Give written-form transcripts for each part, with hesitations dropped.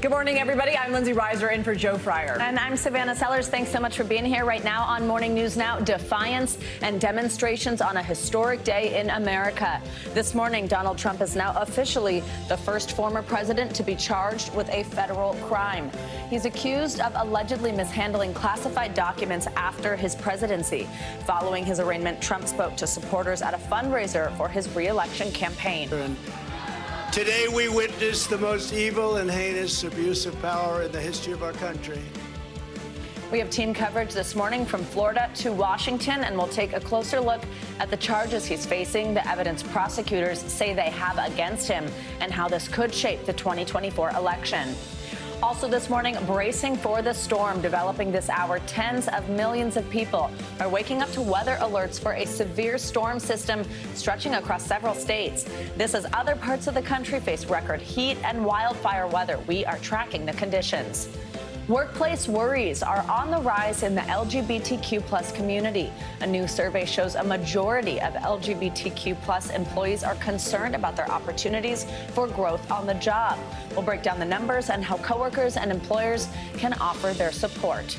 Good morning, everybody. I'm Lindsay Reiser in for Joe Fryer. And I'm Savannah Sellers. Thanks so much for being here right now on Morning News Now. Defiance and demonstrations on a historic day in America. This morning, Donald Trump is now officially the first former president to be charged with a federal crime. He's accused of allegedly mishandling classified documents after his presidency. Following his arraignment, Trump spoke to supporters at a fundraiser for his re-election campaign. Today we witness the most evil and heinous abuse of power in the history of our country. We have team coverage this morning from Florida to Washington, and we'll take a closer look at the charges he's facing, the evidence prosecutors say they have against him, and how this could shape the 2024 election. Also this morning, bracing for the storm developing this hour, tens of millions of people are waking up to weather alerts for a severe storm system stretching across several states. This as other parts of the country face record heat and wildfire weather. We are tracking the conditions. Workplace worries are on the rise in the LGBTQ plus community. A new survey shows a majority of LGBTQ plus employees are concerned about their opportunities for growth on the job. We'll break down the numbers and how coworkers and employers can offer their support.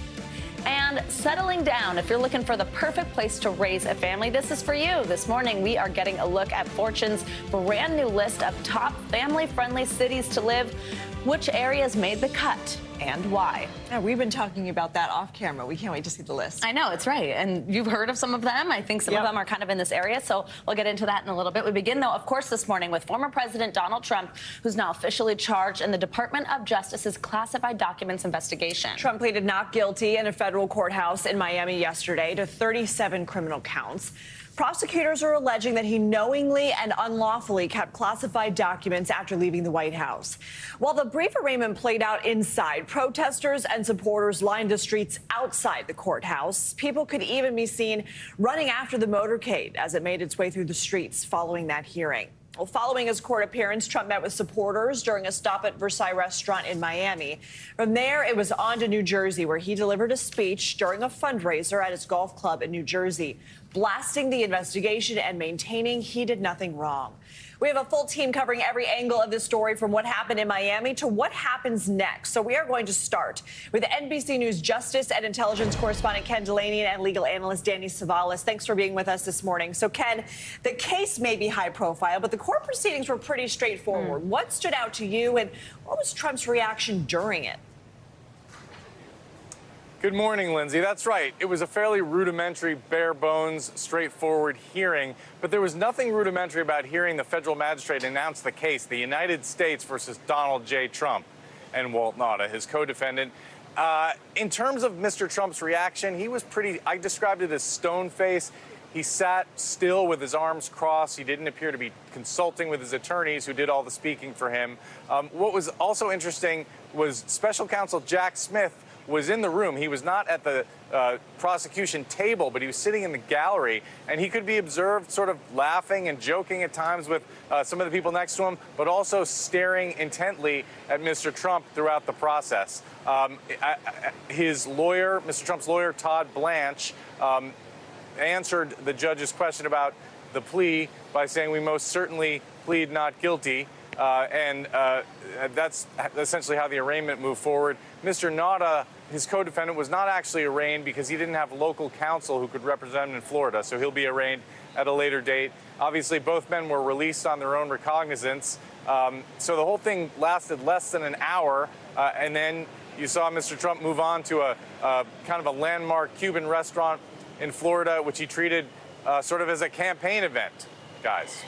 And settling down, if you're looking for the perfect place to raise a family, this is for you. This morning, we are getting a look at Fortune's brand new list of top family-friendly cities to live. Which areas made the cut and why? Yeah, we've been talking about that off camera. We can't wait to see the list. I know, it's right. And you've heard of some of them. I think some of them are kind of in this area. So we'll get into that in a little bit. We begin, though, of course, this morning with former President Donald Trump, who's now officially charged in the Department of Justice's classified documents investigation. Trump pleaded not guilty in a federal courthouse in Miami yesterday to 37 criminal counts. Prosecutors are alleging that he knowingly and unlawfully kept classified documents after leaving the White House. While the brief arraignment played out inside, protesters and supporters lined the streets outside the courthouse. People could even be seen running after the motorcade as it made its way through the streets following that hearing. Well, following his court appearance, Trump met with supporters during a stop at Versailles restaurant in Miami. From there, it was on to New Jersey, where he delivered a speech during a fundraiser at his golf club in New Jersey, blasting the investigation and maintaining he did nothing wrong. We have a full team covering every angle of this story, from what happened in Miami to what happens next. So we are going to start with NBC News Justice and Intelligence correspondent Ken Delaney and legal analyst Danny Savalas. Thanks for being with us this morning. So, Ken, the case may be high profile, but the court proceedings were pretty straightforward. What stood out to you, and what was Trump's reaction during it? Good morning, Lindsay. That's right. It was a fairly rudimentary, bare bones, straightforward hearing, but there was nothing rudimentary about hearing the federal magistrate announce the case, the United States versus Donald J. Trump and Walt Nauta, his co-defendant. In terms of Mr. Trump's reaction, he was I described it as stone face. He sat still with his arms crossed. He didn't appear to be consulting with his attorneys who did all the speaking for him. What was also interesting was special counsel Jack Smith was in the room. He was not at the prosecution table, but he was sitting in the gallery, and he could be observed sort of laughing and joking at times with some of the people next to him, but also staring intently at Mr. Trump throughout the process. His lawyer, Mr. Trump's lawyer, Todd Blanche, answered the judge's question about the plea by saying, "We most certainly plead not guilty." That's essentially how the arraignment moved forward. Mr. Nauta, his co-defendant, was not actually arraigned because he didn't have local counsel who could represent him in Florida, so he'll be arraigned at a later date. Obviously, both men were released on their own recognizance, so the whole thing lasted less than an hour, and then you saw Mr. Trump move on to a kind of a landmark Cuban restaurant in Florida, which he treated sort of as a campaign event, guys.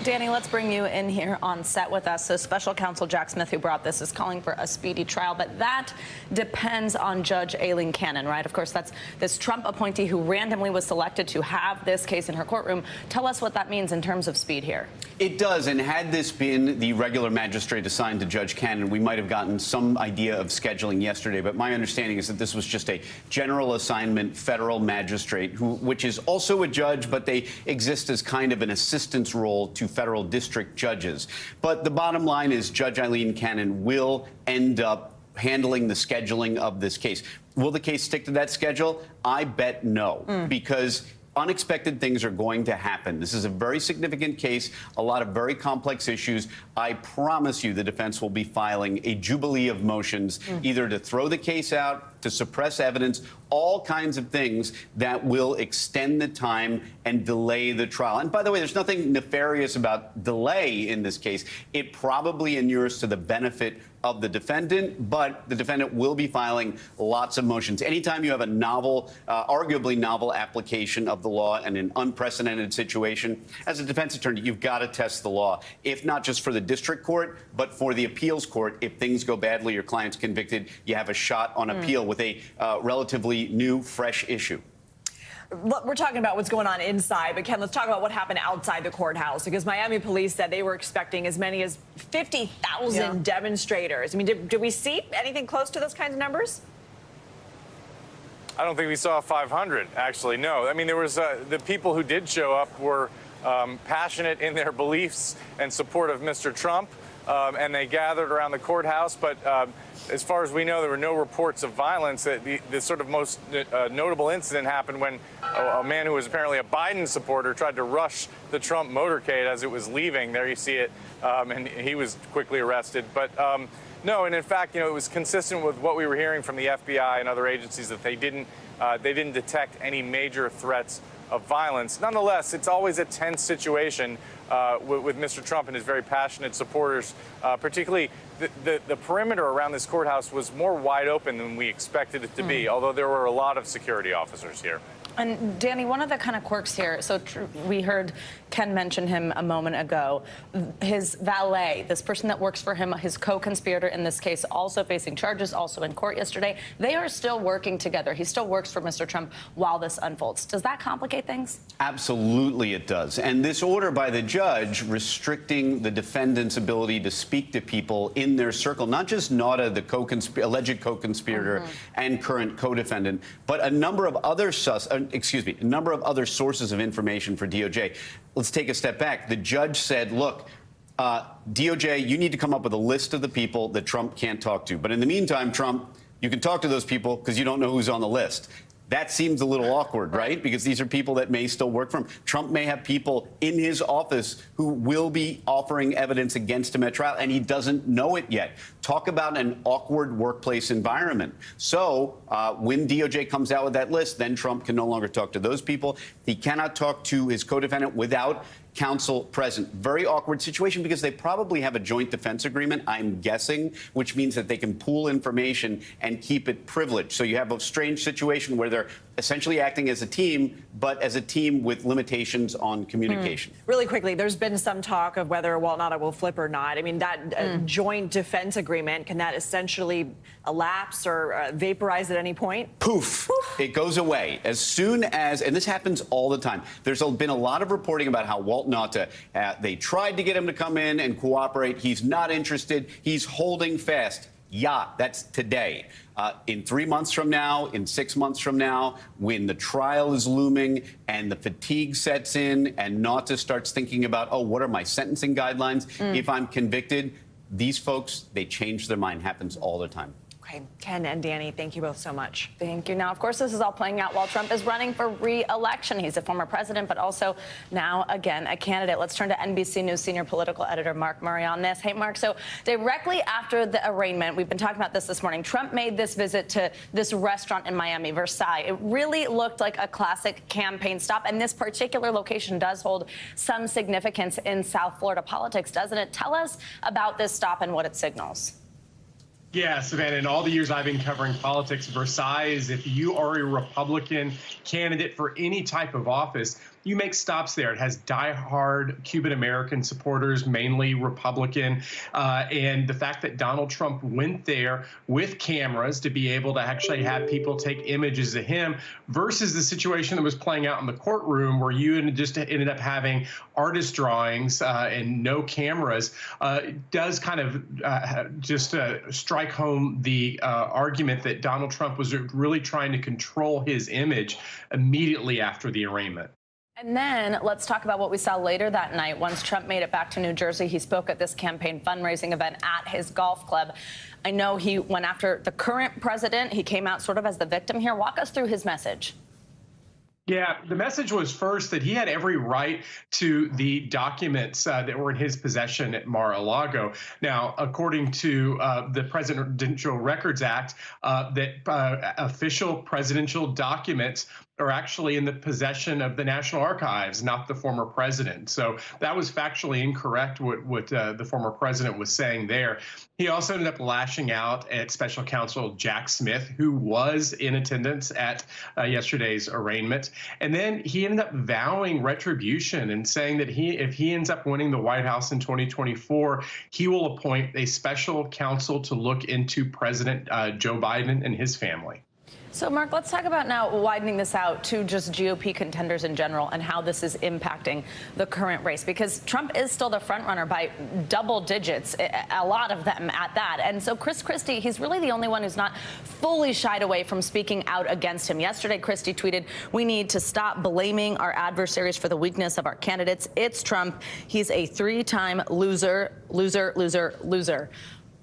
Danny, let's bring you in here on set with us. So special counsel Jack Smith, who brought this, is calling for a speedy trial, but that depends on Judge Aileen Cannon, right? Of course, that's this Trump appointee who randomly was selected to have this case in her courtroom. Tell us what that means in terms of speed here. It does, and had this been the regular magistrate assigned to Judge Cannon, we might have gotten some idea of scheduling yesterday, but my understanding is that this was just a general assignment federal magistrate, which is also a judge, but they exist as kind of an assistance role to federal district judges. But the bottom line is Judge Aileen Cannon will end up handling the scheduling of this case. Will the case stick to that schedule? I bet no, because unexpected things are going to happen. This is a very significant case, a lot of very complex issues. I promise you the defense will be filing a jubilee of motions, either to throw the case out, to suppress evidence, all kinds of things that will extend the time and delay the trial. And by the way, there's nothing nefarious about delay in this case. It probably inures to the benefit of the defendant, but the defendant will be filing lots of motions. Anytime you have a novel, arguably novel application of the law in an unprecedented situation, as a defense attorney, you've got to test the law, if not just for the district court, but for the appeals court. If things go badly, your client's convicted, you have a shot on appeal with a relatively new, fresh issue. We're talking about what's going on inside, but Ken, let's talk about what happened outside the courthouse, because Miami police said they were expecting as many as 50,000 demonstrators. I mean, did we see anything close to those kinds of numbers? I don't think we saw 500, actually, no. I mean, there was the people who did show up were passionate in their beliefs and support of Mr. Trump, and they gathered around the courthouse, but as far as we know, there were no reports of violence. The sort of most notable incident happened when a man who was apparently a Biden supporter tried to rush the Trump motorcade as it was leaving. There you see it, and he was quickly arrested. But no, and in fact, it was consistent with what we were hearing from the FBI and other agencies that they didn't detect any major threats of violence. Nonetheless, it's always a tense situation with Mr. Trump and his very passionate supporters. Particularly, the perimeter around this courthouse was more wide open than we expected it to be, although there were a lot of security officers here. And Danny, one of the kind of quirks here, so we heard Ken mention him a moment ago, his valet, this person that works for him, his co-conspirator in this case, also facing charges, also in court yesterday. They are still working together. He still works for Mr. Trump while this unfolds. Does that complicate things? Absolutely it does. And this order by the judge restricting the defendant's ability to speak to people in their circle, not just Nauta, the alleged co-conspirator and current co-defendant, but a number of other a number of other sources of information for DOJ. Let's take a step back. The judge said, look, DOJ, you need to come up with a list of the people that Trump can't talk to. But in the meantime, Trump, you can talk to those people because you don't know who's on the list. That seems a little awkward, right? Because these are people that may still work for him. Trump may have people in his office who will be offering evidence against him at trial, and he doesn't know it yet. Talk about an awkward workplace environment. So when DOJ comes out with that list, then Trump can no longer talk to those people. He cannot talk to his co-defendant without counsel present. Very awkward situation because they probably have a joint defense agreement, I'm guessing, which means that they can pool information and keep it privileged. So you have a strange situation where they're essentially acting as a team, but as a team with limitations on communication. Really quickly, there's been some talk of whether Walt Nauta will flip or not. I mean, that joint defense agreement, can that essentially elapse or vaporize at any point? Poof. It goes away as soon as, and this happens all the time. There's been a lot of reporting about how Walt Nauta, they tried to get him to come in and cooperate. He's not interested. He's holding fast. Yeah, that's today. In 3 months from now, in 6 months from now, when the trial is looming and the fatigue sets in and Nauta starts thinking about, oh, what are my sentencing guidelines if I'm convicted? These folks, they change their mind. Happens all the time. Okay, Ken and Danny, thank you both so much. Thank you. Now, of course, this is all playing out while Trump is running for re-election. He's a former president, but also now, again, a candidate. Let's turn to NBC News senior political editor Mark Murray on this. Hey, Mark, so directly after the arraignment, we've been talking about this morning, Trump made this visit to this restaurant in Miami, Versailles. It really looked like a classic campaign stop, and this particular location does hold some significance in South Florida politics, doesn't it? Tell us about this stop and what it signals. Yeah, Savannah, in all the years I've been covering politics, Versailles, if you are a Republican candidate for any type of office, you make stops there. It has diehard Cuban-American supporters, mainly Republican. And the fact that Donald Trump went there with cameras to be able to actually have people take images of him versus the situation that was playing out in the courtroom where you just ended up having artist drawings and no cameras, does kind of just strike home the argument that Donald Trump was really trying to control his image immediately after the arraignment. And then let's talk about what we saw later that night. Once Trump made it back to New Jersey, he spoke at this campaign fundraising event at his golf club. I know he went after the current president. He came out sort of as the victim here. Walk us through his message. Yeah, the message was first that he had every right to the documents that were in his possession at Mar-a-Lago. Now, according to the Presidential Records Act, that official presidential documents are actually in the possession of the National Archives, not the former president. So that was factually incorrect, what the former president was saying there. He also ended up lashing out at special counsel Jack Smith, who was in attendance at yesterday's arraignment. And then he ended up vowing retribution and saying that if he ends up winning the White House in 2024, he will appoint a special counsel to look into President Joe Biden and his family. So, Mark, let's talk about now widening this out to just GOP contenders in general and how this is impacting the current race, because Trump is still the front runner by double digits, a lot of them at that. And so Chris Christie, he's really the only one who's not fully shied away from speaking out against him. Yesterday, Christie tweeted, "We need to stop blaming our adversaries for the weakness of our candidates. It's Trump. He's a three-time loser, loser, loser, loser."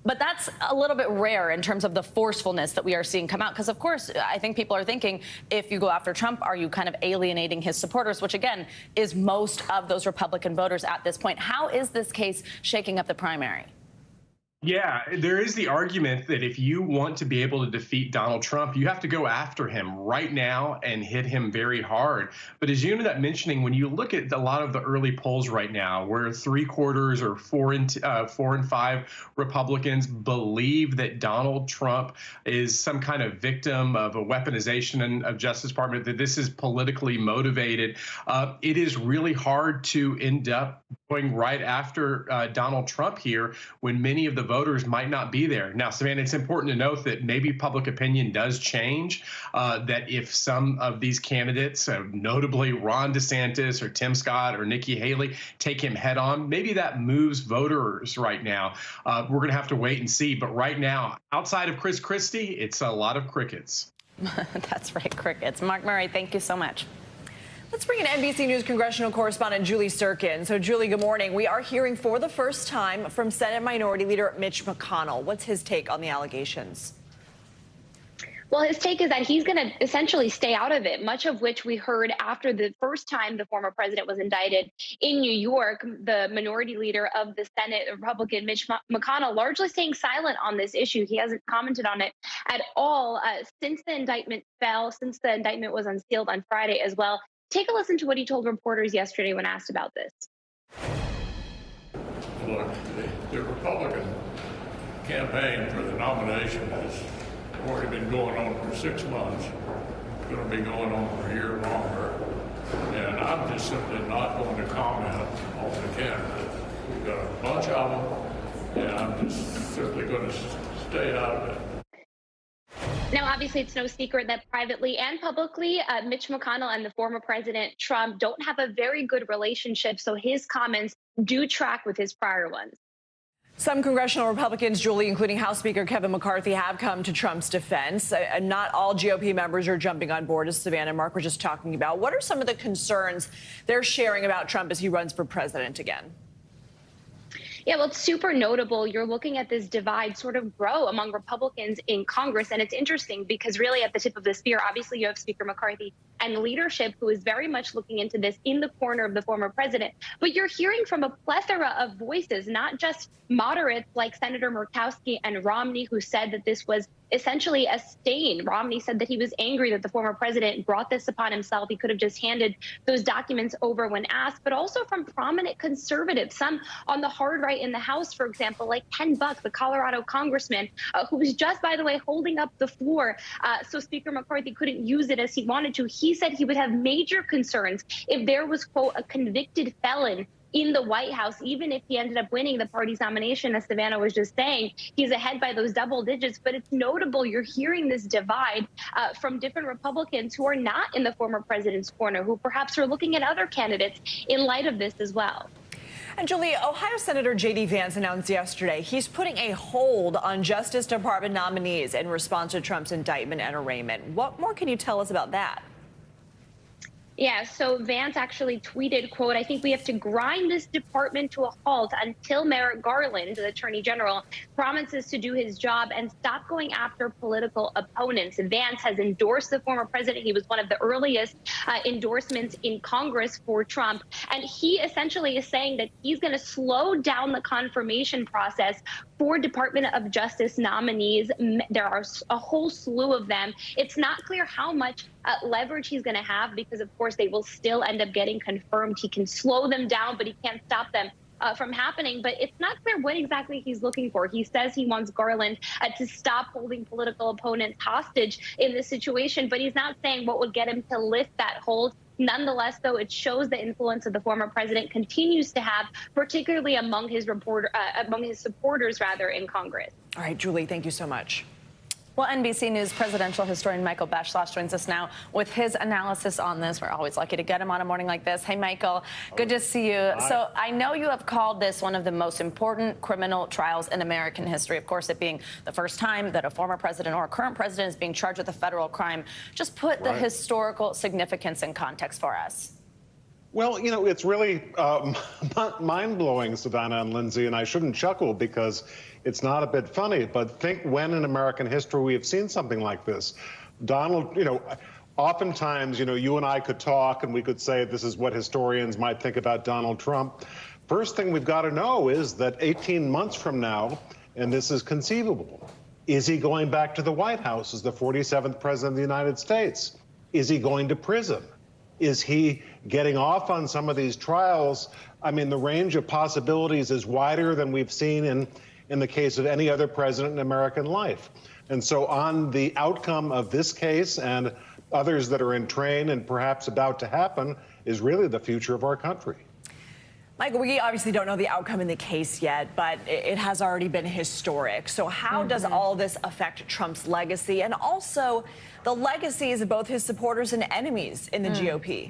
But that's a little bit rare in terms of the forcefulness that we are seeing come out. Because, of course, I think people are thinking, if you go after Trump, are you kind of alienating his supporters, which, again, is most of those Republican voters at this point. How is this case shaking up the primary? Yeah, there is the argument that if you want to be able to defeat Donald Trump, you have to go after him right now and hit him very hard. But as you ended up mentioning, when you look at a lot of the early polls right now, where 3/4 or 4 and 5 Republicans believe that Donald Trump is some kind of victim of a weaponization of Justice Department, that this is politically motivated, it is really hard to end up going right after Donald Trump here when many of the voters might not be there. Now, Savannah, it's important to note that maybe public opinion does change, that if some of these candidates, notably Ron DeSantis or Tim Scott or Nikki Haley, take him head on, maybe that moves voters right now. We're going to have to wait and see. But right now, outside of Chris Christie, it's a lot of crickets. That's right, crickets. Mark Murray, thank you so much. Let's bring in NBC News congressional correspondent Julie Sturkin. So, Julie, good morning. We are hearing for the first time from Senate Minority Leader Mitch McConnell. What's his take on the allegations? Well, his take is that he's going to essentially stay out of it, much of which we heard after the first time the former president was indicted in New York. The minority leader of the Senate, Republican Mitch McConnell, largely staying silent on this issue. He hasn't commented on it at all since the indictment fell, since the indictment was unsealed on Friday as well. Take a listen to what he told reporters yesterday when asked about this. Look, the Republican campaign for the nomination has already been going on for 6 months. It's going to be going on for a year longer. And I'm just simply not going to comment on the candidates. We've got a bunch of them, and I'm just simply going to stay out of it. Now, obviously, it's no secret that privately and publicly, Mitch McConnell and the former President Trump don't have a very good relationship. So his comments do track with his prior ones. Some congressional Republicans, Julie, including House Speaker Kevin McCarthy, have come to Trump's defense. Not all GOP members are jumping on board, as Savannah and Mark were just talking about. What are some of the concerns they're sharing about Trump as he runs for president again? Yeah, well, it's super notable. You're looking at this divide sort of grow among Republicans in Congress. And it's interesting because really at the tip of the spear, obviously you have Speaker McCarthy and leadership who is very much looking into this in the corner of the former president. But you're hearing from a plethora of voices, not just moderates like Senator Murkowski and Romney, who said that this was essentially a stain. Romney said that he was angry that the former president brought this upon himself. He could have just handed those documents over when asked, but also from prominent conservatives, some on the hard right in the House, for example, like Ken Buck, the Colorado congressman, who was just, by the way, holding up the floor so Speaker McCarthy couldn't use it as he wanted to. He said he would have major concerns if there was, quote, a convicted felon in the White House, even if he ended up winning the party's nomination. As Savannah was just saying, he's ahead by those double digits. But it's notable you're hearing this divide from different Republicans who are not in the former president's corner, who perhaps are looking at other candidates in light of this as well. And Julie, Ohio Senator J.D. Vance announced yesterday he's putting a hold on Justice Department nominees in response to Trump's indictment and arraignment. What more can you tell us about that? Yeah, so Vance actually tweeted, quote, "I think we have to grind this department to a halt until Merrick Garland, the Attorney General, promises to do his job and stop going after political opponents." Vance has endorsed the former president. He was one of the earliest endorsements in Congress for Trump. And he essentially is saying that he's going to slow down the confirmation process for Department of Justice nominees. There are a whole slew of them. It's not clear how much leverage he's going to have because, of course, they will still end up getting confirmed. He can slow them down, but he can't stop them from happening. But it's not clear what exactly he's looking for. He says he wants Garland to stop holding political opponents hostage in this situation, but he's not saying what would get him to lift that hold. Nonetheless, though, it shows the influence that the former president continues to have, particularly among his supporters, in Congress. All right, Julie, thank you so much. Well, NBC News presidential historian Michael Beschloss joins us now with his analysis on this. We're always lucky to get him on a morning like this. Hey, Michael, good to see you. Hi. So I know you have called this one of the most important criminal trials in American history, of course, it being the first time that a former president or a current president is being charged with a federal crime. Just put the historical significance in context for us. Well, you know, it's really mind-blowing, Savannah and Lindsay, and I shouldn't chuckle because it's not a bit funny, but think when in American history we have seen something like this. Donald, oftentimes, you and I could talk and we could say this is what historians might think about Donald Trump. First thing we've got to know is that 18 months from now, and this is conceivable, is he going back to the White House as the 47th president of the United States? Is he going to prison? Is he getting off on some of these trials? I mean, the range of possibilities is wider than we've seen in the case of any other president in American life. And so on the outcome of this case and others that are in train and perhaps about to happen is really the future of our country. Michael, we obviously don't know the outcome in the case yet, but it has already been historic. So how does all this affect Trump's legacy and also the legacies of both his supporters and enemies in the GOP?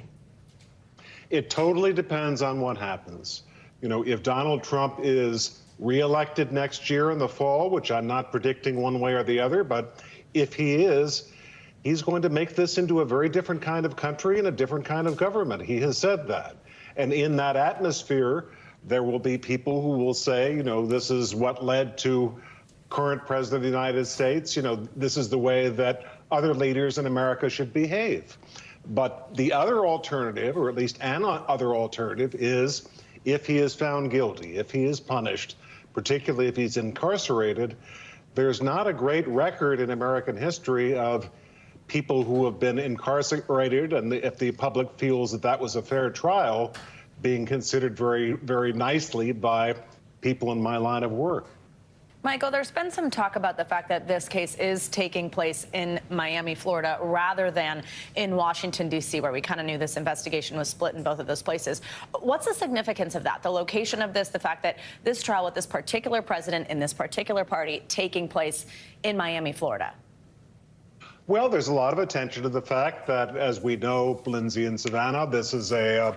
It totally depends on what happens. If Donald Trump is reelected next year in the fall, which I'm not predicting one way or the other, but if he is, he's going to make this into a very different kind of country and a different kind of government. He has said that. And in that atmosphere, there will be people who will say, this is what led to current president of the United States. This is the way that other leaders in America should behave. But the other alternative, or at least an other alternative, is if he is found guilty, if he is punished, particularly if he's incarcerated, there's not a great record in American history of people who have been incarcerated, and if the public feels that that was a fair trial, being considered very, very nicely by people in my line of work. Michael, there's been some talk about the fact that this case is taking place in Miami, Florida, rather than in Washington, D.C., where we kind of knew this investigation was split in both of those places. What's the significance of that? The location of this, the fact that this trial with this particular president in this particular party taking place in Miami, Florida? Well, there's a lot of attention to the fact that, as we know, Lindsay and Savannah, this is a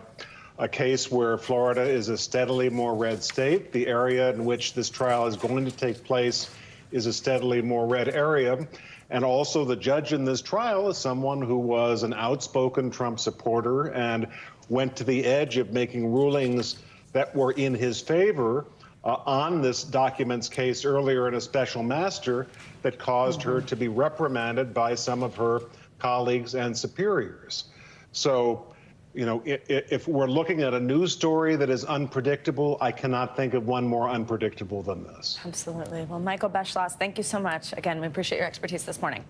case where Florida is a steadily more red state. The area in which this trial is going to take place is a steadily more red area. And also the judge in this trial is someone who was an outspoken Trump supporter and went to the edge of making rulings that were in his favor on this documents case earlier in a special master that caused her to be reprimanded by some of her colleagues and superiors. So, if we're looking at a news story that is unpredictable, I cannot think of one more unpredictable than this. Absolutely. Well, Michael Beschloss, thank you so much. Again, we appreciate your expertise this morning.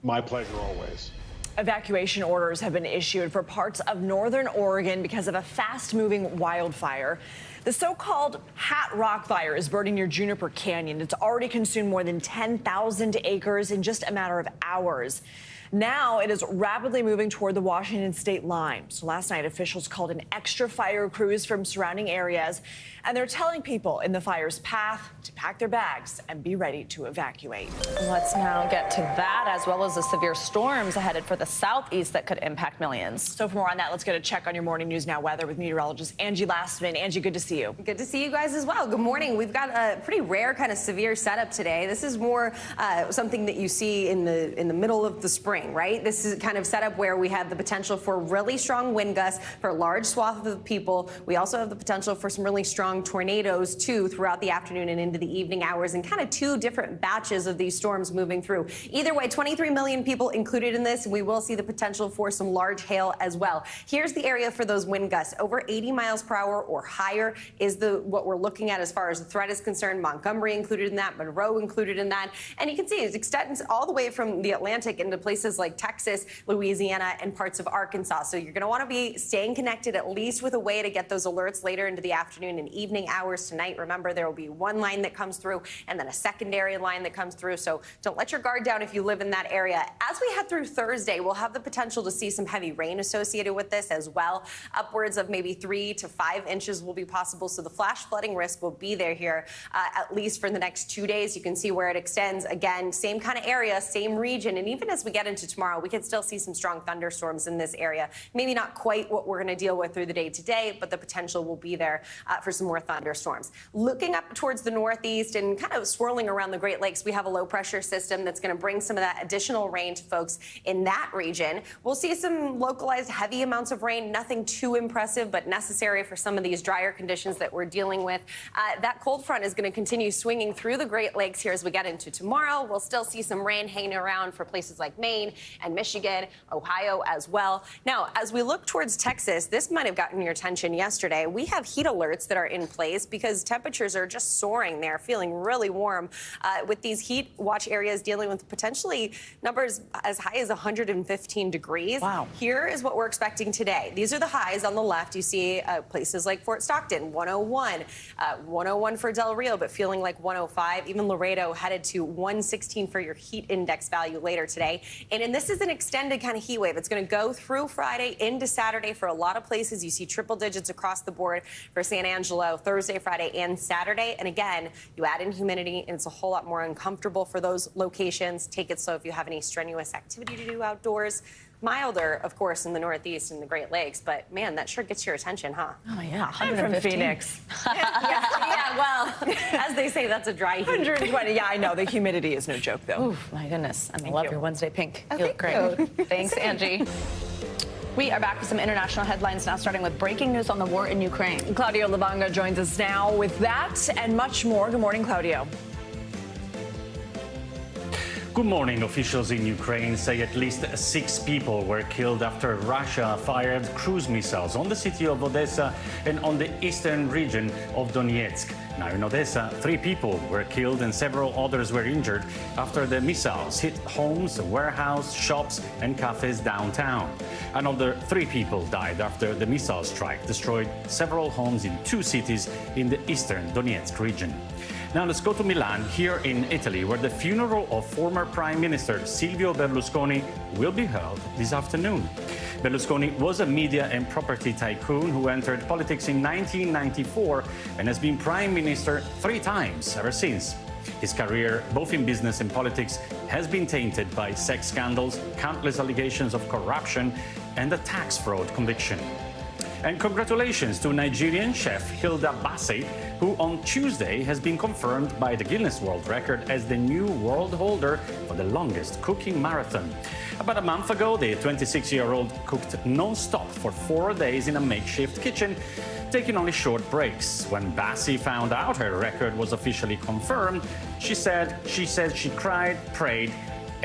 My pleasure always. Evacuation orders have been issued for parts of northern Oregon because of a fast-moving wildfire. The so-called Hat Rock fire is burning near Juniper Canyon. It's already consumed more than 10,000 acres in just a matter of hours. Now it is rapidly moving toward the Washington state line. So last night, officials called in extra fire crews from surrounding areas, and they're telling people in the fire's path to pack their bags and be ready to evacuate. Let's now get to that, as well as the severe storms headed for the southeast that could impact millions. So for more on that, let's get a check on your Morning News Now weather with meteorologist Angie Lastman. Angie, good to see you. Good to see you guys as well. Good morning. We've got a pretty rare kind of severe setup today. This is more something that you see in the middle of the spring. rain, right? This is kind of set up where we have the potential for really strong wind gusts for large swaths of people. We also have the potential for some really strong tornadoes, too, throughout the afternoon and into the evening hours, and kind of two different batches of these storms moving through. Either way, 23 million people included in this. We will see the potential for some large hail as well. Here's the area for those wind gusts. Over 80 miles per hour or higher is what we're looking at as far as the threat is concerned. Montgomery included in that, Monroe included in that. And you can see it extends all the way from the Atlantic into places like Texas, Louisiana, and parts of Arkansas. So you're going to want to be staying connected, at least with a way to get those alerts later into the afternoon and evening hours tonight. Remember, there will be one line that comes through and then a secondary line that comes through. So don't let your guard down if you live in that area. As we head through Thursday, we'll have the potential to see some heavy rain associated with this as well. Upwards of maybe 3 to 5 inches will be possible. So the flash flooding risk will be there here, at least for the next 2 days. You can see where it extends. Again, same kind of area, same region. And even as we get into tomorrow, we could still see some strong thunderstorms in this area. Maybe not quite what we're going to deal with through the day today, but the potential will be there for some more thunderstorms. Looking up towards the northeast and kind of swirling around the Great Lakes, we have a low pressure system that's going to bring some of that additional rain to folks in that region. We'll see some localized heavy amounts of rain, nothing too impressive, but necessary for some of these drier conditions that we're dealing with. That cold front is going to continue swinging through the Great Lakes here as we get into tomorrow. We'll still see some rain hanging around for places like Maine and Michigan, Ohio as well. Now, as we look towards Texas, this might have gotten your attention yesterday. We have heat alerts that are in place because temperatures are just soaring there, feeling really warm with these heat watch areas dealing with potentially numbers as high as 115 degrees. Wow. Here is what we're expecting today. These are the highs on the left. You see places like Fort Stockton, 101, 101 for Del Rio, but feeling like 105. Even Laredo headed to 116 for your heat index value later today. And this is an extended kind of heat wave. It's going to go through Friday into Saturday for a lot of places. You see triple digits across the board for San Angelo, Thursday, Friday, and Saturday. And again, you add in humidity, and it's a whole lot more uncomfortable for those locations. Take it slow if you have any strenuous activity to do outdoors. Milder, of course, in the Northeast and the Great Lakes, but man, that sure gets your attention, huh? Oh, yeah. I'm from Phoenix. Yeah, well, as they say, that's a dry heat. 120. Yeah, I know. The humidity is no joke, though. Ooh, my goodness. I love your Wednesday pink. Oh, you look thank great. you. Thanks, Angie. We are back with some international headlines now, starting with breaking news on the war in Ukraine. Claudio Lavanga joins us now with that and much more. Good morning, Claudio. Good morning. Officials in Ukraine say at least 6 people were killed after Russia fired cruise missiles on the city of Odessa and on the eastern region of Donetsk. Now in Odessa, 3 people were killed and several others were injured after the missiles hit homes, warehouse, shops and cafes downtown. Another 3 people died after the missile strike destroyed several homes in 2 cities in the eastern Donetsk region. Now let's go to Milan, here in Italy, where the funeral of former Prime Minister Silvio Berlusconi will be held this afternoon. Berlusconi was a media and property tycoon who entered politics in 1994 and has been Prime Minister 3 times ever since. His career, both in business and politics, has been tainted by sex scandals, countless allegations of corruption, and a tax fraud conviction. And congratulations to Nigerian chef Hilda Bassi, who on Tuesday has been confirmed by the Guinness World Record as the new world holder for the longest cooking marathon. About a month ago, the 26-year-old cooked non-stop for 4 days in a makeshift kitchen, taking only short breaks. When Bassi found out her record was officially confirmed, she said she cried, prayed,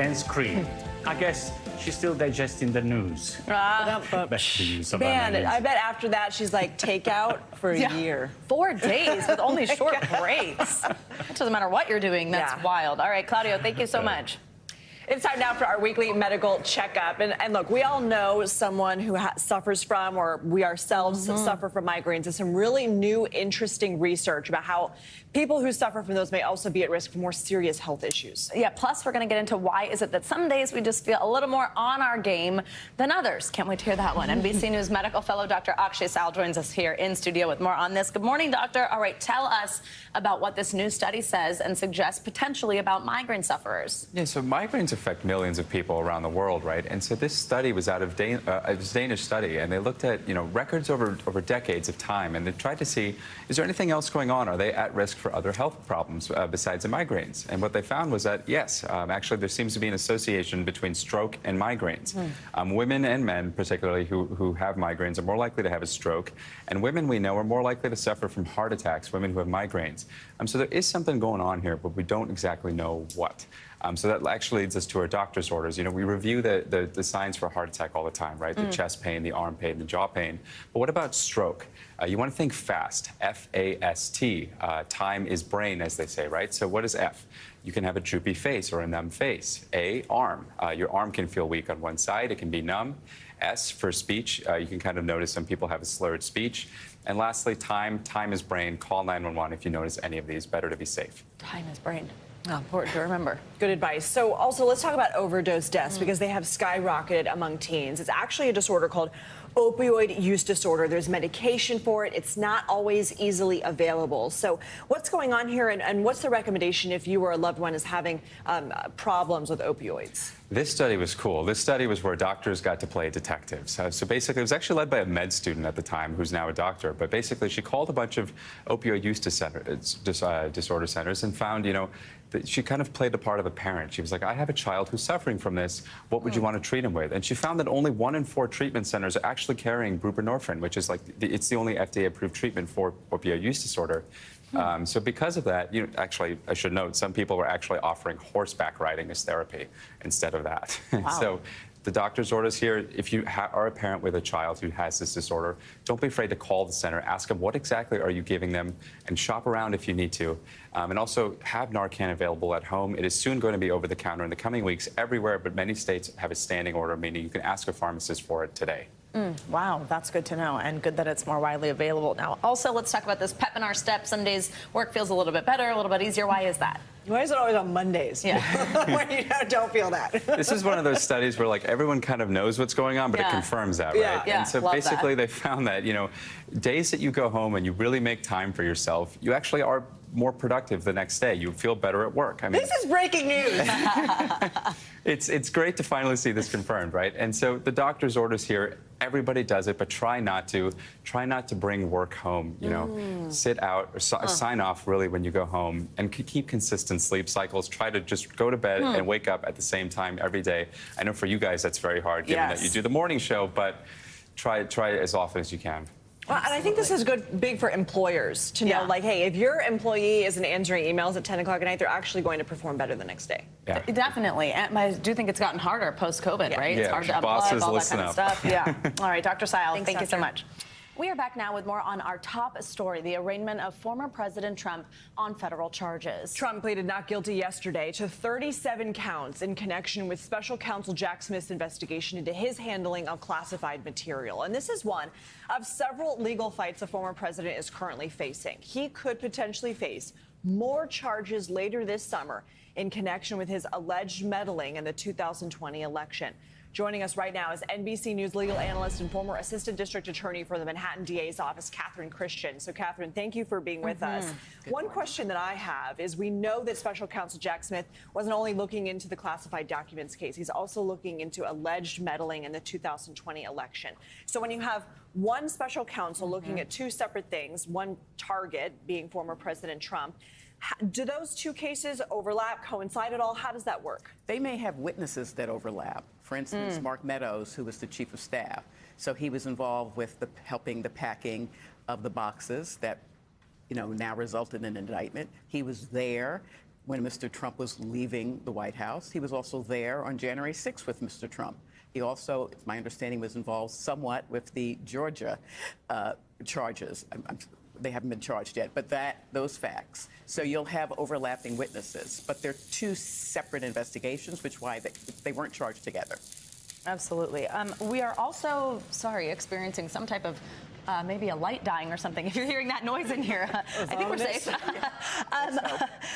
and screamed. I guess she's still digesting the news. Back to you, Savannah. Man, I bet after that she's like takeout for a year. 4 days with only short breaks. It doesn't matter what you're doing. That's wild. All right, Claudio, thank you so much. It's time now for our weekly medical checkup. And look, we all know someone who suffers from, or we ourselves suffer from migraines. There's some really new, interesting research about how people who suffer from those may also be at risk for more serious health issues. Yeah, plus we're going to get into why is it that some days we just feel a little more on our game than others. Can't wait to hear that one. NBC News medical fellow Dr. Akshay Sal joins us here in studio with more on this. Good morning, doctor. All right, tell us about what this new study says and suggests potentially about migraine sufferers. Yeah, so migraines affect millions of people around the world, right? And so this study was out of it was a Danish study, and they looked at records over decades of time, and they tried to see, is there anything else going on? Are they at risk for other health problems besides the migraines? And what they found was that yes, actually there seems to be an association between stroke and migraines. Women and men, particularly who have migraines, are more likely to have a stroke, and women we know are more likely to suffer from heart attacks. Women who have migraines. So there is something going on here, but we don't exactly know what. So that actually leads us to our doctor's orders. We review the signs for a heart attack all the time, right? The chest pain, the arm pain, the jaw pain. But what about stroke? You want to think fast, F-A-S-T. Time is brain, as they say, right? So what is F? You can have a droopy face or a numb face. A, arm. Your arm can feel weak on one side. It can be numb. S, for speech. You can kind of notice some people have a slurred speech. And lastly, time. Time is brain. Call 911 if you notice any of these. Better to be safe. Time is brain. Oh, important to remember. Good advice. So also let's talk about overdose deaths because they have skyrocketed among teens. It's actually a disorder called opioid use disorder. There's medication for it. It's not always easily available. So what's going on here and what's the recommendation if you or a loved one is having problems with opioids? This study was cool. This study was where doctors got to play detectives. So basically, it was actually led by a med student at the time who's now a doctor. But basically, she called a bunch of opioid use disorder centers and found, that she kind of played the part of a parent. She was like, I have a child who's suffering from this. What would you want to treat him with? And she found that only 1 in 4 treatment centers are actually carrying buprenorphine, which is it's the only FDA-approved treatment for opioid use disorder. So because of that, actually, I should note, some people were actually offering horseback riding as therapy instead of that. Wow. So the doctor's orders here, if you are a parent with a child who has this disorder, don't be afraid to call the center. Ask them what exactly are you giving them and shop around if you need to. And also have Narcan available at home. It is soon going to be over the counter in the coming weeks everywhere, but many states have a standing order, meaning you can ask a pharmacist for it today. Wow, that's good to know, and good that it's more widely available now. Also, let's talk about this pep in our step. Some days work feels a little bit better, a little bit easier. Why is that? Why is it always on Mondays? Yeah. When you don't feel that. This is one of those studies where everyone kind of knows what's going on, but it confirms that, right? Yeah. And so basically they found that, days that you go home and you really make time for yourself, you actually are more productive the next day. You feel better at work. I mean, this is breaking news. It's great to finally see this confirmed, right? And so the doctor's orders here, everybody does it, but try not to bring work home. Sit out or sign off really when you go home, and keep consistent sleep cycles. Try to just go to bed and wake up at the same time every day. I know for you guys that's very hard, given that you do the morning show, but try it as often as you can. Well, and I think this is big for employers to know, hey, if your employee isn't answering emails at 10 o'clock at night, they're actually going to perform better the next day. Yeah. Definitely. And I do think it's gotten harder post-COVID, right? It's hard to unplug, all that kind of stuff. Yeah. All right, Dr. Seil, thank you so much. We are back now with more on our top story, the arraignment of former President Trump on federal charges. Trump pleaded not guilty yesterday to 37 counts in connection with special counsel Jack Smith's investigation into his handling of classified material. And this is one of several legal fights the former president is currently facing. He could potentially face more charges later this summer in connection with his alleged meddling in the 2020 election. Joining us right now is NBC News legal analyst and former assistant district attorney for the Manhattan DA's office, Catherine Christian. So, Catherine, thank you for being with us. One question that I have is we know that special counsel Jack Smith wasn't only looking into the classified documents case, he's also looking into alleged meddling in the 2020 election. So when you have one special counsel looking at two separate things, one target being former President Trump, do those two cases overlap, coincide at all? How does that work? They may have witnesses that overlap. For instance, Mark Meadows, who was the chief of staff. So he was involved with helping the packing of the boxes that, now resulted in an indictment. He was there when Mr. Trump was leaving the White House. He was also there on January 6th with Mr. Trump. He also, my understanding, was involved somewhat with the Georgia charges. They haven't been charged yet, but those facts. So you'll have overlapping witnesses, but they're two separate investigations, which why they weren't charged together. Absolutely. We are also, experiencing some type of maybe a light dying or something. If you're hearing that noise in here, I think we're safe.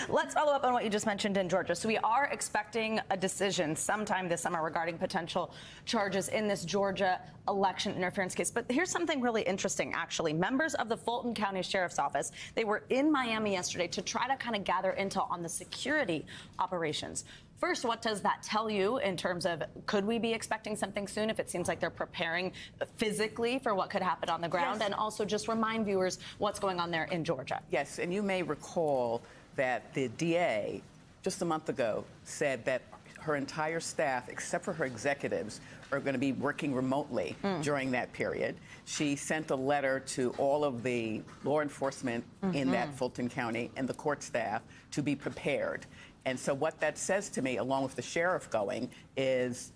Let's follow up on what you just mentioned in Georgia. So we are expecting a decision sometime this summer regarding potential charges in this Georgia election interference case. But here's something really interesting, actually. Members of the Fulton County Sheriff's Office, they were in Miami yesterday to try to kind of gather intel on the security operations First, what does that tell you in terms of could we be expecting something soon if it seems like they're preparing physically for what could happen on the ground? Yes. And also just remind viewers what's going on there in Georgia. Yes, and you may recall that the DA just a month ago said that her entire staff, except for her executives, are going to be working remotely during that period. She sent a letter to all of the law enforcement in that Fulton County and the court staff to be prepared. And so what that says to me, along with the sheriff going, is,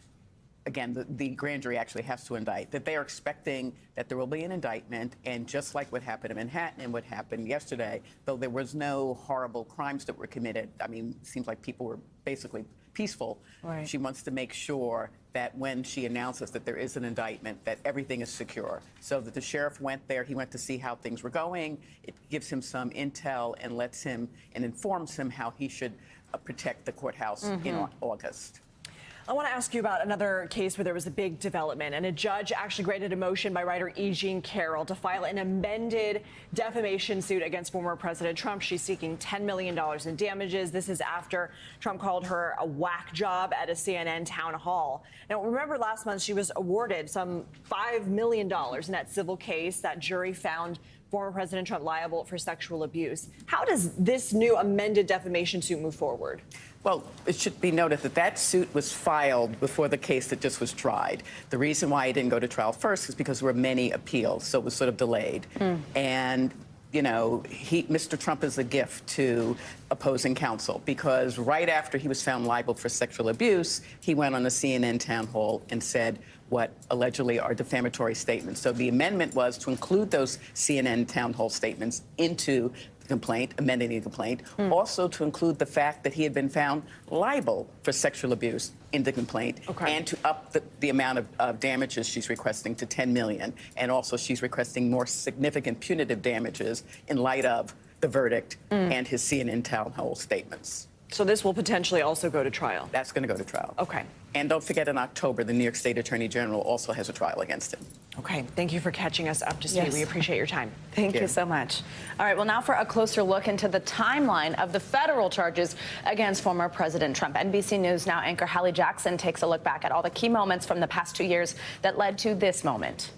again, the grand jury actually has to indict, that they are expecting that there will be an indictment, and just like what happened in Manhattan and what happened yesterday, though there was no horrible crimes that were committed, I mean, it seems like people were basically peaceful. Right. She wants to make sure that when she announces that there is an indictment, that everything is secure. So that the sheriff went there, he went to see how things were going. It gives him some intel and lets him and informs him how he should protect the courthouse in August. I want to ask you about another case where there was a big development, and a judge actually granted a motion by writer E. Jean Carroll to file an amended defamation suit against former President Trump. She's seeking $10 million in damages. This is after Trump called her a whack job at a CNN town hall. Now, remember last month she was awarded some $5 million in that civil case. That jury found former President Trump liable for sexual abuse. How does this new amended defamation suit move forward? Well, it should be noted that that suit was filed before the case that just was tried. The reason why it didn't go to trial first is because there were many appeals, so it was sort of delayed. And, you know, Mr. Trump is a gift to opposing counsel, because right after he was found liable for sexual abuse, he went on the CNN town hall and said what allegedly are defamatory statements. So the amendment was to include those CNN town hall statements into the complaint, amending the complaint, also to include the fact that he had been found liable for sexual abuse in the complaint, and to up the amount of damages she's requesting to $10 million. And also she's requesting more significant punitive damages in light of the verdict and his CNN town hall statements. So this will potentially also go to trial? That's going to go to trial. Okay. And don't forget, in October, the New York State Attorney General also has a trial against him. Okay. Thank you for catching us up to speed. Yes. We appreciate your time. Thank you so much. All right, well, now for a closer look into the timeline of the federal charges against former President Trump. NBC News Now anchor Hallie Jackson takes a look back at all the key moments from the past 2 years that led to this moment.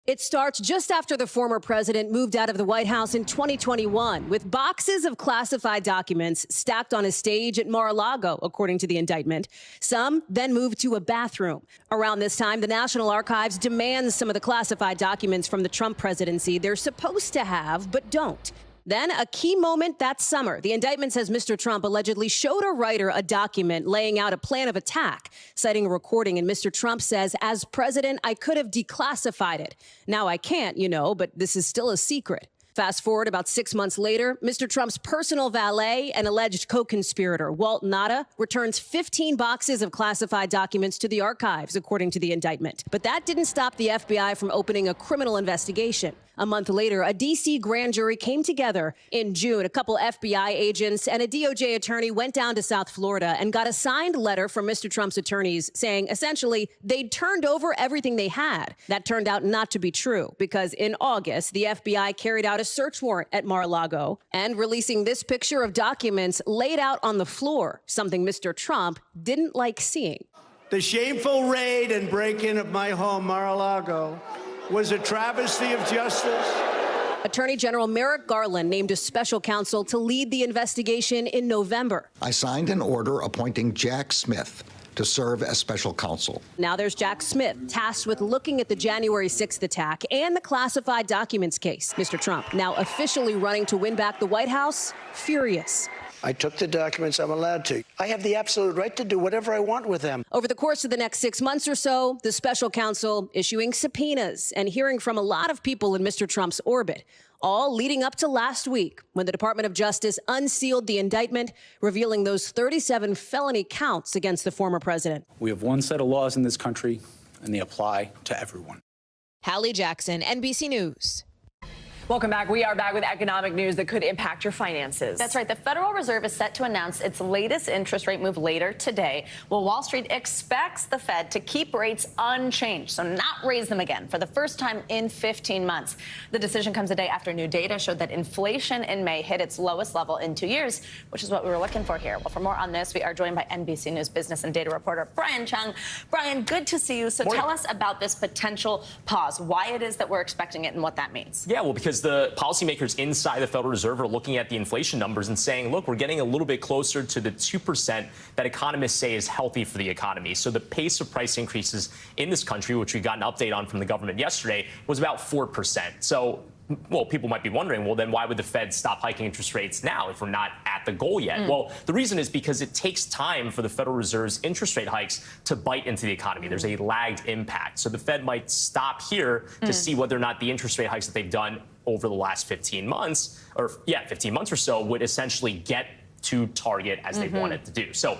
It starts just after the former president moved out of the White House in 2021 with boxes of classified documents stacked on a stage at Mar-a-Lago, according to the indictment. Some then moved to a bathroom. Around this time, the National Archives demands some of the classified documents from the Trump presidency they're supposed to have, but don't. Then a key moment that summer. The indictment says Mr. Trump allegedly showed a writer a document laying out a plan of attack, citing a recording. And Mr. Trump says, as president, I could have declassified it. Now I can't, you know, but this is still a secret. Fast forward about 6 months later, Mr. Trump's personal valet and alleged co-conspirator, Walt Nauta, returns 15 boxes of classified documents to the archives, according to the indictment. But that didn't stop the FBI from opening a criminal investigation. A month later, a D.C. grand jury came together. In June, a couple FBI agents and a DOJ attorney went down to South Florida and got a signed letter from Mr. Trump's attorneys saying, essentially, they'd turned over everything they had. That turned out not to be true, because in August, the FBI carried out a search warrant at Mar-a-Lago and releasing this picture of documents laid out on the floor, something Mr. Trump didn't like seeing. The shameful raid and break-in of my home, Mar-a-Lago, was a travesty of justice. Attorney General Merrick Garland named a special counsel to lead the investigation in November. I signed an order appointing Jack Smith to serve as special counsel. Now there's Jack Smith, tasked with looking at the January 6th attack and the classified documents case. Mr. Trump, now officially running to win back the White House, furious. I took the documents. I'm allowed to. I have the absolute right to do whatever I want with them. Over the course of the next 6 months or so, the special counsel issuing subpoenas and hearing from a lot of people in Mr. Trump's orbit, all leading up to last week when the Department of Justice unsealed the indictment, revealing those 37 felony counts against the former president. We have one set of laws in this country, and they apply to everyone. Hallie Jackson, NBC News. Welcome back. We are back with economic news that could impact your finances. That's right. The Federal Reserve is set to announce its latest interest rate move later today. Well, Wall Street expects the Fed to keep rates unchanged, so not raise them again for the first time in 15 months. The decision comes a day after new data showed that inflation in May hit its lowest level in 2 years, which is what we were looking for here. Well, for more on this, we are joined by NBC News business and data reporter Brian Chung. Brian, good to see you. So tell us about this potential pause, why it is that we're expecting it and what that means. Yeah, well, because the policymakers inside the Federal Reserve are looking at the inflation numbers and saying, look, we're getting a little bit closer to the 2% that economists say is healthy for the economy. So the pace of price increases in this country, which we got an update on from the government yesterday, was about 4%. So, well, people might be wondering, well, then why would the Fed stop hiking interest rates now if we're not at the goal yet? Well, the reason is because it takes time for the Federal Reserve's interest rate hikes to bite into the economy. There's a lagged impact. So the Fed might stop here to see whether or not the interest rate hikes that they've done over the last 15 months, or 15 months or so, would essentially get to target as they wanted to do. So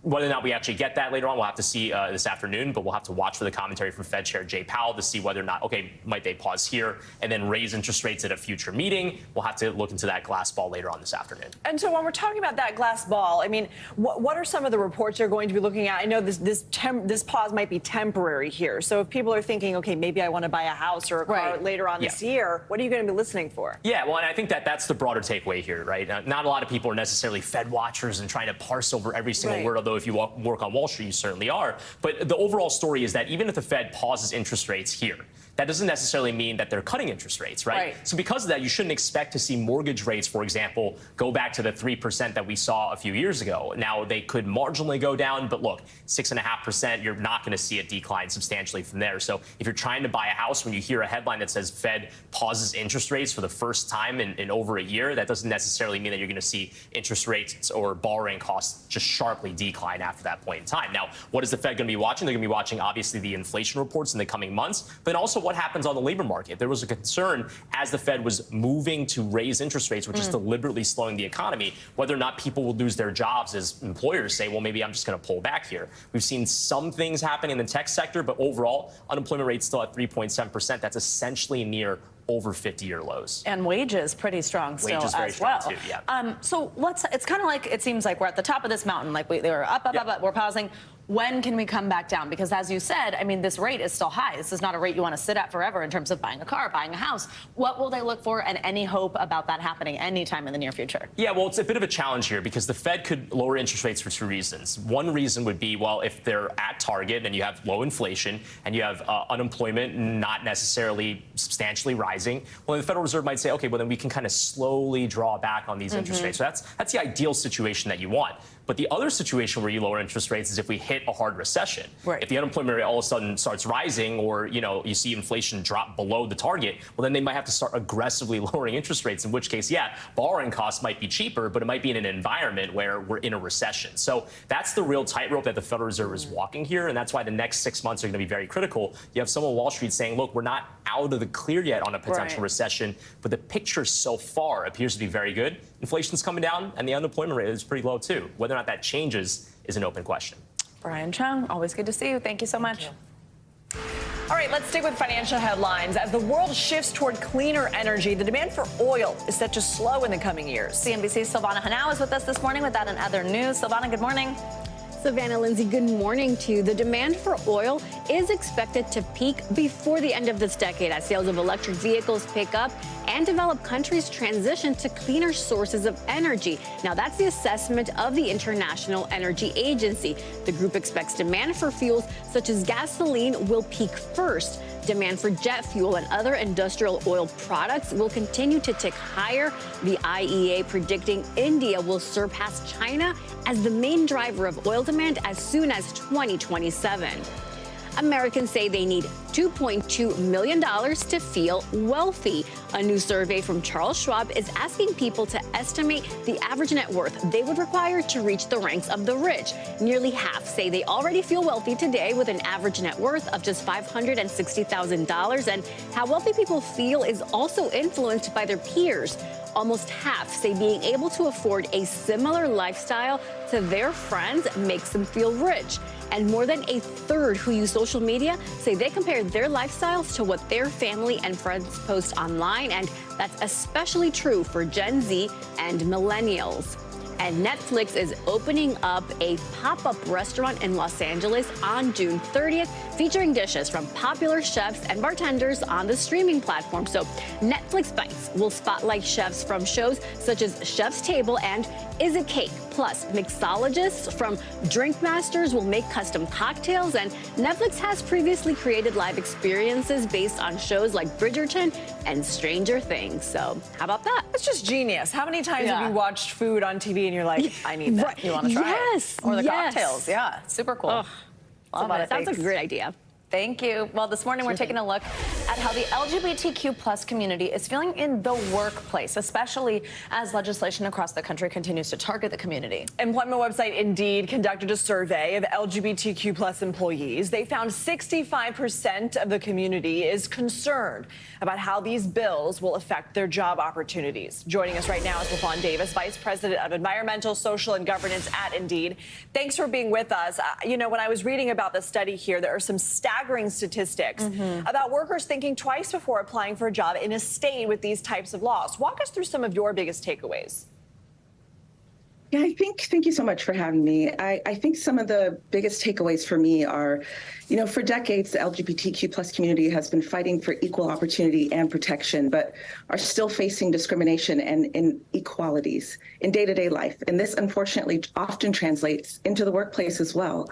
whether or not we actually get that later on, we'll have to see this afternoon, but we'll have to watch for the commentary from Fed Chair Jay Powell to see whether or not, okay, might they pause here and then raise interest rates at a future meeting? We'll have to look into that glass ball later on this afternoon. And so when we're talking about that glass ball, I mean, what are some of the reports you're going to be looking at? I know this pause might be temporary here. So if people are thinking, okay, maybe I want to buy a house or a car later on this year, what are you going to be listening for? Yeah, well, and I think that's the broader takeaway here, right? Not a lot of people are necessarily Fed watchers and trying to parse over every single word, although if you work on Wall Street, you certainly are. But the overall story is that even if the Fed pauses interest rates here, that doesn't necessarily mean that they're cutting interest rates, right? So because of that, you shouldn't expect to see mortgage rates, for example, go back to the 3% that we saw a few years ago. Now, they could marginally go down, but look, 6.5%, you're not going to see it decline substantially from there. So if you're trying to buy a house, when you hear a headline that says Fed pauses interest rates for the first time in over a year, that doesn't necessarily mean that you're going to see interest rates or borrowing costs just sharply decline after that point in time. Now, what is the Fed going to be watching? They're going to be watching, obviously, the inflation reports in the coming months, but also what happens on the labor market. There was a concern as the Fed was moving to raise interest rates, which is deliberately slowing the economy, whether or not people will lose their jobs as employers say, well, maybe I'm just going to pull back here. We've seen some things happen in the tech sector, but overall, unemployment rate's still at 3.7%. That's essentially near over 50-year lows. And wages pretty strong still wages very as strong well. Too, yeah. So it's kind of like, it seems like we're at the top of this mountain, like they were up, we're pausing. When can we come back down? Because as you said, I mean, this rate is still high. This is not a rate you want to sit at forever in terms of buying a car, buying a house. What will they look for, and any hope about that happening anytime in the near future? Yeah, well, it's a bit of a challenge here because the Fed could lower interest rates for two reasons. One reason would be, well, if they're at target and you have low inflation and you have unemployment not necessarily substantially rising, well, the Federal Reserve might say, okay, well, then we can kind of slowly draw back on these interest rates. So that's the ideal situation that you want. But the other situation where you lower interest rates is if we hit a hard recession. If the unemployment rate all of a sudden starts rising, or you see inflation drop below the target, well, then they might have to start aggressively lowering interest rates, in which case, yeah, borrowing costs might be cheaper, but it might be in an environment where we're in a recession. So that's the real tightrope that the Federal Reserve is walking here, and that's why the next 6 months are going to be very critical. You have some on Wall Street saying, look, we're not out of the clear yet on a potential recession, but the picture so far appears to be very good. Inflation's coming down, and the unemployment rate is pretty low, too. Whether or not that changes is an open question. Brian Chung, always good to see you. Thank you so much. All right, let's stick with financial headlines. As the world shifts toward cleaner energy, the demand for oil is set to slow in the coming years. CNBC's Silvana Hanau is with us this morning with that and other news. Silvana, good morning. Savannah, Lindsay, good morning to you. The demand for oil is expected to peak before the end of this decade as sales of electric vehicles pick up and developed countries transition to cleaner sources of energy. Now, that's the assessment of the International Energy Agency. The group expects demand for fuels such as gasoline will peak first. Demand for jet fuel and other industrial oil products will continue to tick higher. The IEA predicting India will surpass China as the main driver of oil demand as soon as 2027. Americans say they need $2.2 million to feel wealthy. A new survey from Charles Schwab is asking people to estimate the average net worth they would require to reach the ranks of the rich. Nearly half say they already feel wealthy today with an average net worth of just $560,000. And how wealthy people feel is also influenced by their peers. Almost half say being able to afford a similar lifestyle to their friends makes them feel rich. And more than a third who use social media say they compare their lifestyles to what their family and friends post online. And that's especially true for Gen Z and millennials. And Netflix is opening up a pop-up restaurant in Los Angeles on June 30th, featuring dishes from popular chefs and bartenders on the streaming platform. So Netflix Bites will spotlight chefs from shows such as Chef's Table and Is It Cake? Plus, mixologists from Drink Masters will make custom cocktails, and Netflix has previously created live experiences based on shows like Bridgerton and Stranger Things. So how about that? It's just genius. How many times have you watched food on TV and you're like, I need that. You want to try Yes. it? Or the Yes. cocktails. Yeah, super cool. Ugh. Love it. Sounds like a great idea. Thank you. Well, this morning we're taking a look at how the LGBTQ plus community is feeling in the workplace, especially as legislation across the country continues to target the community. Employment website Indeed conducted a survey of LGBTQ plus employees. They found 65% of the community is concerned about how these bills will affect their job opportunities. Joining us right now is LaVon Davis, Vice President of Environmental, Social, and Governance at Indeed. Thanks for being with us. You know, when I was reading about the study here, there are some staggering statistics about workers thinking twice before applying for a job in a state with these types of laws. Walk us through some of your biggest takeaways. Yeah, thank you so much for having me. I think some of the biggest takeaways for me are, you know, for decades, the LGBTQ plus community has been fighting for equal opportunity and protection, but are still facing discrimination and inequalities in day-to-day life. And this, unfortunately, often translates into the workplace as well.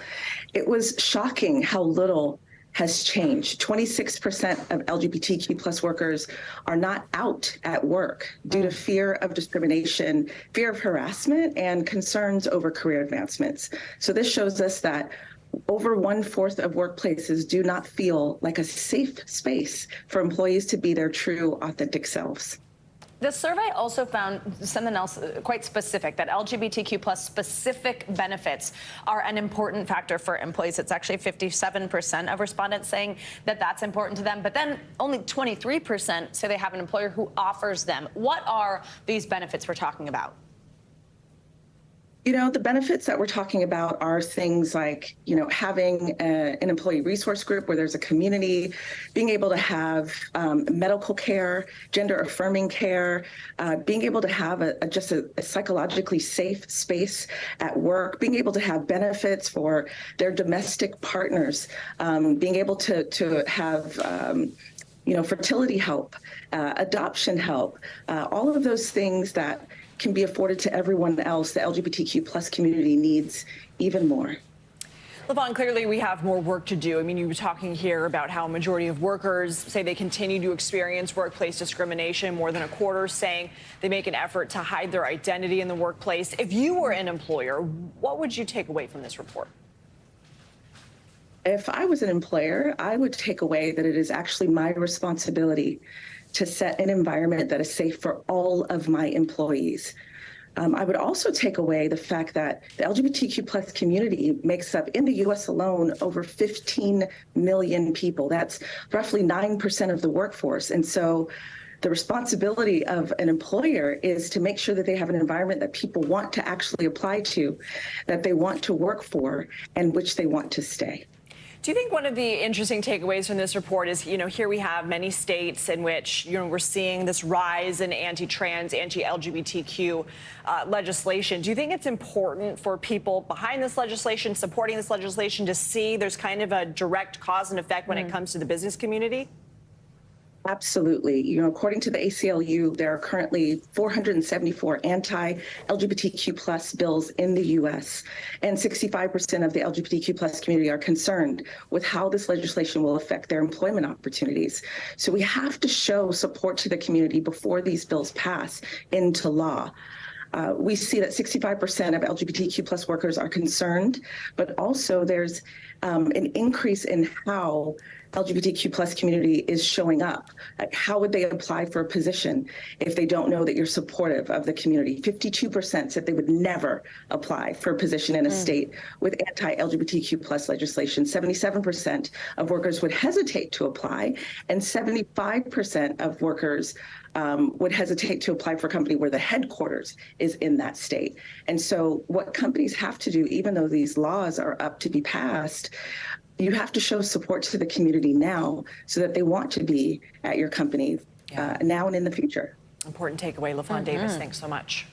It was shocking how little has changed. 26% of LGBTQ plus workers are not out at work due to fear of discrimination, fear of harassment, and concerns over career advancements. So this shows us that over 1/4 of workplaces do not feel like a safe space for employees to be their true, authentic selves. The survey also found something else quite specific, that LGBTQ plus specific benefits are an important factor for employees. It's actually 57% of respondents saying that that's important to them, but then only 23% say they have an employer who offers them. What are these benefits we're talking about? You know, the benefits that we're talking about are things like, you know, having an employee resource group where there's a community, being able to have medical care, gender affirming care, being able to have just a psychologically safe space at work, being able to have benefits for their domestic partners, being able to have you know, fertility help, adoption help, all of those things that can be afforded to everyone else, the LGBTQ plus community needs even more. LaVon, clearly we have more work to do. I mean, you were talking here about how a majority of workers say they continue to experience workplace discrimination, more than a quarter saying they make an effort to hide their identity in the workplace. If you were an employer, what would you take away from this report? If I was an employer, I would take away that it is actually my responsibility to set an environment that is safe for all of my employees. I would also take away the fact that the LGBTQ plus community makes up, in the U.S. alone, over 15 million people. That's roughly 9% of the workforce. And so the responsibility of an employer is to make sure that they have an environment that people want to actually apply to, that they want to work for, and which they want to stay. Do you think one of the interesting takeaways from this report is, you know, here we have many states in which, you know, we're seeing this rise in anti-trans, anti-LGBTQ legislation. Do you think it's important for people behind this legislation, supporting this legislation, to see there's kind of a direct cause and effect when it comes to the business community? Absolutely. You know, according to the ACLU, there are currently 474 anti-LGBTQ plus bills in the U.S., and 65% of the LGBTQ plus community are concerned with how this legislation will affect their employment opportunities. So we have to show support to the community before these bills pass into law. We see that 65% of LGBTQ plus workers are concerned, but also there's an increase in how LGBTQ plus community is showing up. How would they apply for a position if they don't know that you're supportive of the community? 52% said they would never apply for a position in a state with anti-LGBTQ plus legislation. 77% of workers would hesitate to apply, and 75% of workers would hesitate to apply for a company where the headquarters is in that state. And so what companies have to do, even though these laws are up to be passed, you have to show support to the community now so that they want to be at your company now and in the future. Important takeaway. LaFawn Davis, thanks so much.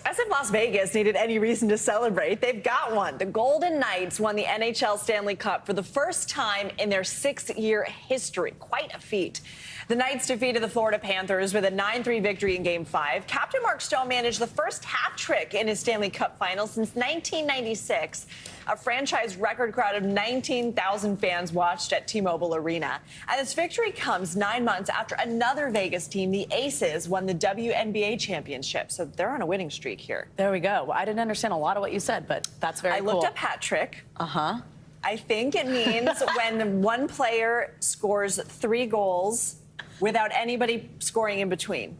As if Las Vegas needed any reason to celebrate, they've got one. The Golden Knights won the NHL Stanley Cup for the first time in their 6-year history. Quite a feat. The Knights defeated the Florida Panthers with a 9-3 victory in Game 5. Captain Mark Stone managed the first hat trick in his Stanley Cup final since 1996. A franchise record crowd of 19,000 fans watched at T-Mobile Arena. And this victory comes 9 months after another Vegas team, the Aces, won the WNBA championship. So they're on a winning streak here. There we go. Well, I didn't understand a lot of what you said, but that's very cool. I looked up hat trick. I think it means when one player scores 3 goals without anybody scoring in between.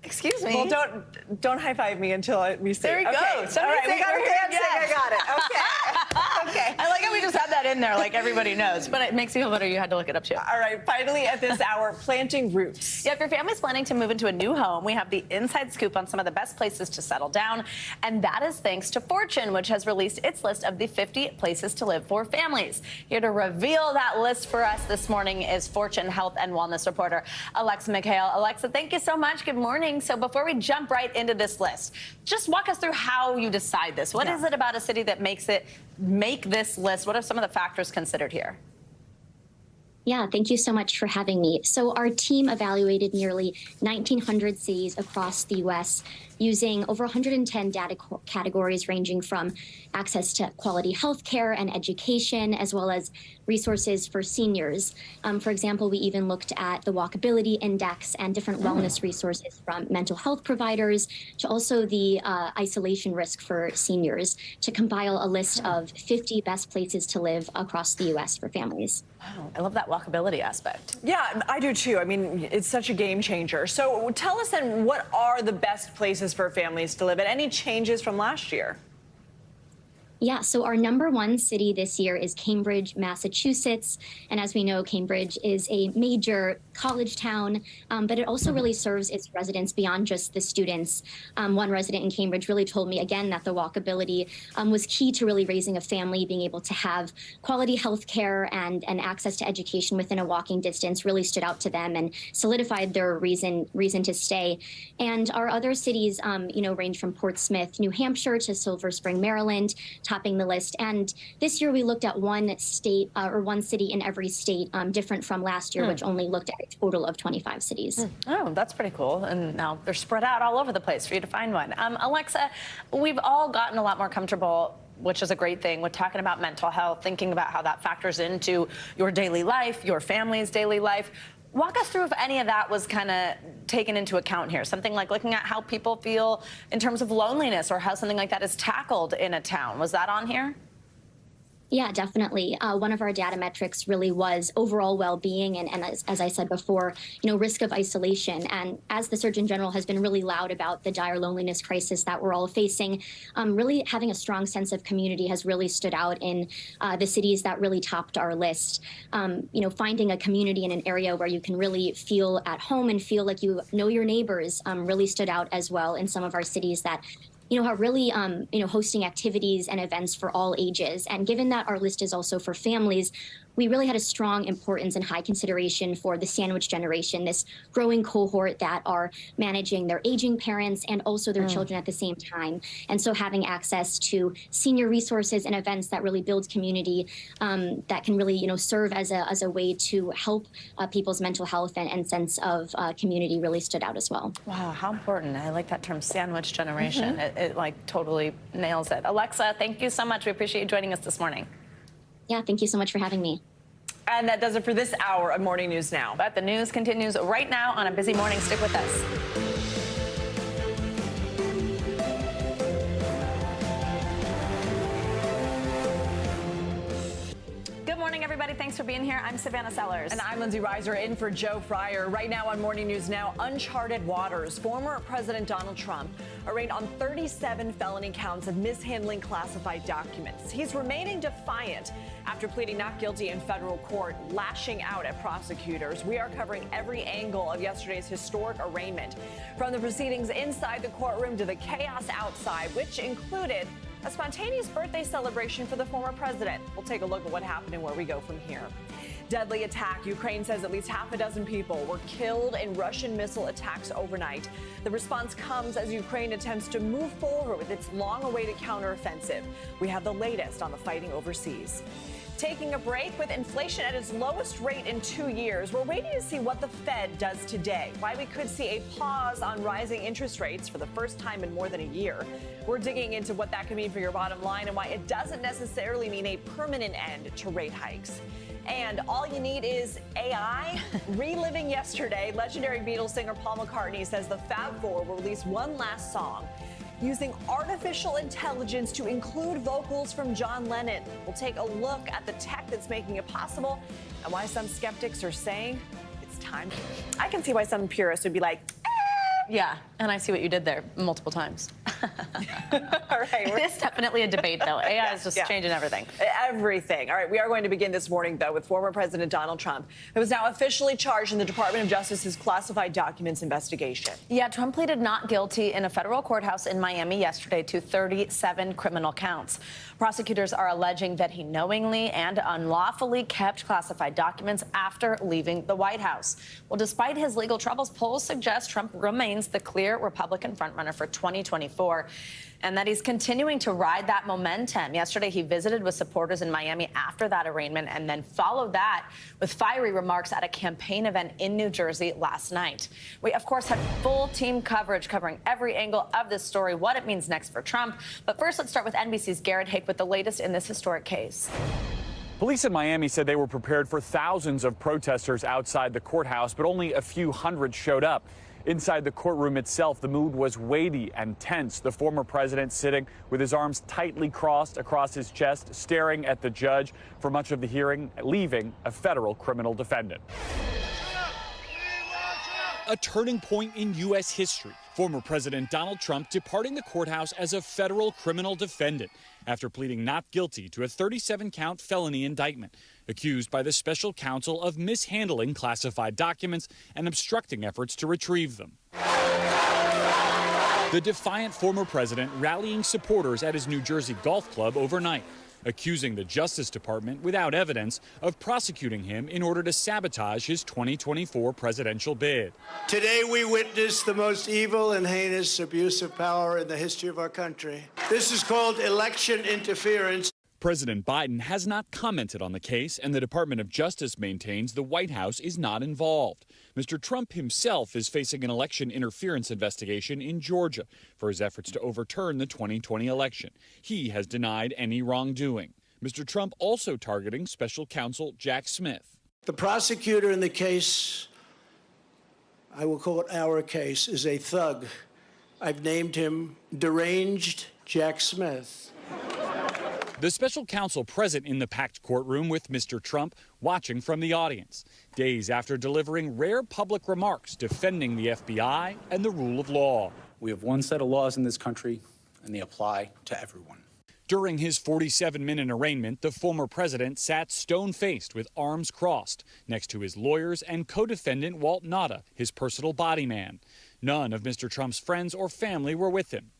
Excuse me. Well, don't high five me until we say. There you okay. go. All right, we got a handshake. I got it. Okay. Okay. I like how we just had that in there, like everybody knows, but it makes me feel better you had to look it up too. All right, finally at this hour, planting roots. Yeah, if your family's planning to move into a new home, we have the inside scoop on some of the best places to settle down, and that is thanks to Fortune, which has released its list of the 50 places to live for families. Here to reveal that list for us this morning is Fortune health and wellness reporter Alexa McHale. Alexa, thank you so much. Good morning. So before we jump right into this list, just walk us through how you decide this. What is it about a city that makes it make this list? What are some of the factors considered here? Yeah, thank you so much for having me. So our team evaluated nearly 1,900 cities across the U.S. using over 110 data categories ranging from access to quality health care and education, as well as resources for seniors. For example, we even looked at the walkability index and different wellness resources from mental health providers to also the isolation risk for seniors to compile a list of 50 best places to live across the U.S. for families. Wow, I love that walkability aspect. Yeah, I do too. I mean, it's such a game changer. So tell us then, what are the best places for families to live and any changes from last year? Yeah, so our #1 city this year is Cambridge, Massachusetts. And as we know, Cambridge is a major college town, but it also really serves its residents beyond just the students. One resident in Cambridge really told me again that the walkability was key to really raising a family, being able to have quality health care and access to education within a walking distance really stood out to them and solidified their reason to stay. And our other cities, range from Portsmouth, New Hampshire to Silver Spring, Maryland, topping the list. And this year we looked at one state or one city in every state, different from last year, which only looked at a total of 25 cities. Oh, that's pretty cool. And now they're spread out all over the place for you to find one. Alexa, we've all gotten a lot more comfortable, which is a great thing, with talking about mental health, thinking about how that factors into your daily life, your family's daily life. Walk us through if any of that was kind of taken into account here. Something like looking at how people feel in terms of loneliness or how something like that is tackled in a town. Was that on here? Yeah, definitely. One of our data metrics really was overall well-being and as I said before, risk of isolation. And as the Surgeon General has been really loud about the dire loneliness crisis that we're all facing, really having a strong sense of community has really stood out in the cities that really topped our list. Finding a community in an area where you can really feel at home and feel like you know your neighbors really stood out as well in some of our cities that are really, hosting activities and events for all ages. And given that our list is also for families, we really had a strong importance and high consideration for the sandwich generation, this growing cohort that are managing their aging parents and also their children at the same time. And so having access to senior resources and events that really builds community that can really, serve as a way to help people's mental health and sense of community really stood out as well. Wow, how important. I like that term, sandwich generation. It totally nails it. Alexa, thank you so much. We appreciate you joining us this morning. Yeah, thank you so much for having me. And that does it for this hour of Morning News Now. But the news continues right now on a busy morning. Stick with us. Good morning, everybody. Thanks Thanks for being here. I'm Savannah Sellers. And I'm Lindsay Reiser in for Joe Fryer. Right now on Morning News Now, uncharted waters. Former President Donald Trump arraigned on 37 felony counts of mishandling classified documents. He's remaining defiant after pleading not guilty in federal court, lashing out at prosecutors. We are covering every angle of yesterday's historic arraignment, from the proceedings inside the courtroom to the chaos outside, which included a spontaneous birthday celebration for the former president. We'll take a look at what happened and where we go from here. Deadly attack. Ukraine says at least half a dozen people were killed in Russian missile attacks overnight. The response comes as Ukraine attempts to move forward with its long-awaited counteroffensive. We have the latest on the fighting overseas. Taking a break with inflation at its lowest rate in 2 years, we're waiting to see what the Fed does today, why we could see a pause on rising interest rates for the first time in more than a year. We're digging into what that could mean for your bottom line and why it doesn't necessarily mean a permanent end to rate hikes. And all you need is AI. Reliving yesterday, legendary Beatles singer Paul McCartney says the Fab Four will release one last song using artificial intelligence to include vocals from John Lennon. We'll take a look at the tech that's making it possible and why some skeptics are saying it's time. I can see why some purists would be like, Yeah, and I see what you did there multiple times. All right. It's definitely a debate, though. AI is just changing everything. Everything. All right, we are going to begin this morning, though, with former President Donald Trump, who is now officially charged in the Department of Justice's classified documents investigation. Yeah, Trump pleaded not guilty in a federal courthouse in Miami yesterday to 37 criminal counts. Prosecutors are alleging that he knowingly and unlawfully kept classified documents after leaving the White House. Well, despite his legal troubles, polls suggest Trump remains the clear Republican frontrunner for 2024, and that he's continuing to ride that momentum. Yesterday, he visited with supporters in Miami after that arraignment and then followed that with fiery remarks at a campaign event in New Jersey last night. We, of course, had full team coverage covering every angle of this story, what it means next for Trump. But first, let's start with NBC's Garrett Hake with the latest in this historic case. Police in Miami said they were prepared for thousands of protesters outside the courthouse, but only a few hundred showed up. Inside the courtroom itself, the mood was weighty and tense. The former president sitting with his arms tightly crossed across his chest, staring at the judge for much of the hearing, leaving a federal criminal defendant. A turning point in U.S. history. Former President Donald Trump departing the courthouse as a federal criminal defendant after pleading not guilty to a 37-count felony indictment, accused by the special counsel of mishandling classified documents and obstructing efforts to retrieve them. The defiant former president rallying supporters at his New Jersey golf club overnight, accusing the Justice Department, without evidence, of prosecuting him in order to sabotage his 2024 presidential bid. Today we witness the most evil and heinous abuse of power in the history of our country. This is called election interference. President Biden has not commented on the case, and the Department of Justice maintains the White House is not involved. Mr. Trump himself is facing an election interference investigation in Georgia for his efforts to overturn the 2020 election. He has denied any wrongdoing. Mr. Trump also targeting special counsel Jack Smith. The prosecutor in the case, I will call it our case, is a thug. I've named him Deranged Jack Smith. The special counsel present in the packed courtroom with Mr. Trump watching from the audience, days after delivering rare public remarks defending the FBI and the rule of law. We have one set of laws in this country, and they apply to everyone. During his 47-minute arraignment, the former president sat stone-faced with arms crossed next to his lawyers and co-defendant Walt Nauta, his personal body man. None of Mr. Trump's friends or family were with him.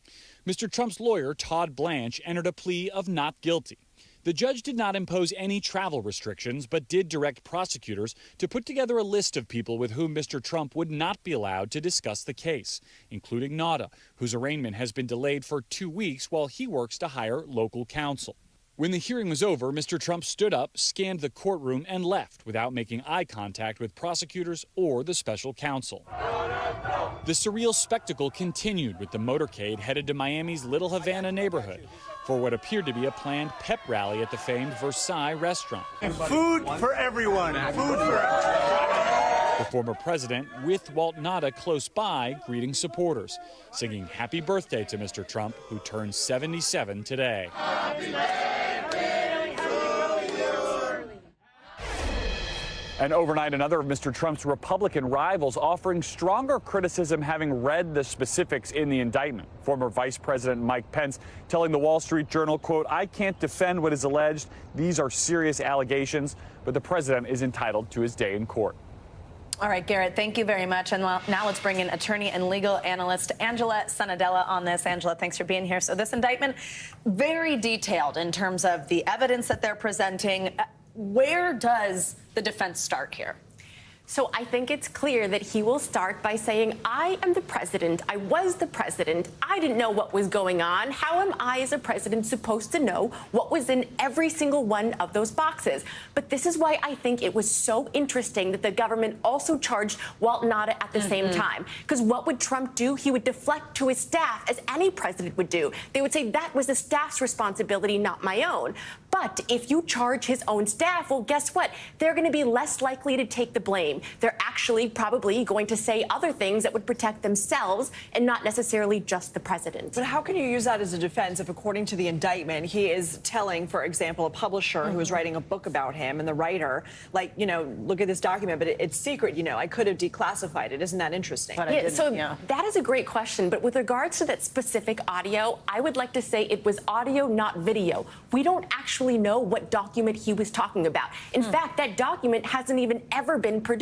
Mr. Trump's lawyer, Todd Blanche, entered a plea of not guilty. The judge did not impose any travel restrictions, but did direct prosecutors to put together a list of people with whom Mr. Trump would not be allowed to discuss the case, including Nauta, whose arraignment has been delayed for 2 weeks while he works to hire local counsel. When the hearing was over, Mr. Trump stood up, scanned the courtroom, and left without making eye contact with prosecutors or the special counsel. The surreal spectacle continued with the motorcade headed to Miami's Little Havana neighborhood for what appeared to be a planned pep rally at the famed Versailles restaurant. Food for everyone. Food for everyone. The former president, with Walt Nauta close by, greeting supporters, singing happy birthday to Mr. Trump, who turns 77 today. And overnight, another of Mr. Trump's Republican rivals offering stronger criticism, having read the specifics in the indictment. Former Vice President Mike Pence telling the Wall Street Journal, quote, "I can't defend what is alleged. These are serious allegations, but the president is entitled to his day in court." All right, Garrett, thank you very much. And now let's bring in attorney and legal analyst Angela Sanadella on this. Angela, thanks for being here. So this indictment, very detailed in terms of the evidence that they're presenting. Where does the defense start here? So I think it's clear that he will start by saying, I am the president. I was the president. I didn't know what was going on. How am I as a president supposed to know what was in every single one of those boxes? But this is why I think it was so interesting that the government also charged Walt Nauta at the same time. Because what would Trump do? He would deflect to his staff, as any president would do. They would say that was the staff's responsibility, not my own. But if you charge his own staff, well, guess what? They're going to be less likely to take the blame. They're actually probably going to say other things that would protect themselves and not necessarily just the president. But how can you use that as a defense if, according to the indictment, he is telling, for example, a publisher who is writing a book about him and the writer, like, you know, look at this document, but it's secret, you know, I could have declassified it. Isn't that interesting? That is a great question. But with regards to that specific audio, I would like to say it was audio, not video. We don't actually know what document he was talking about. In fact, that document hasn't even ever been produced.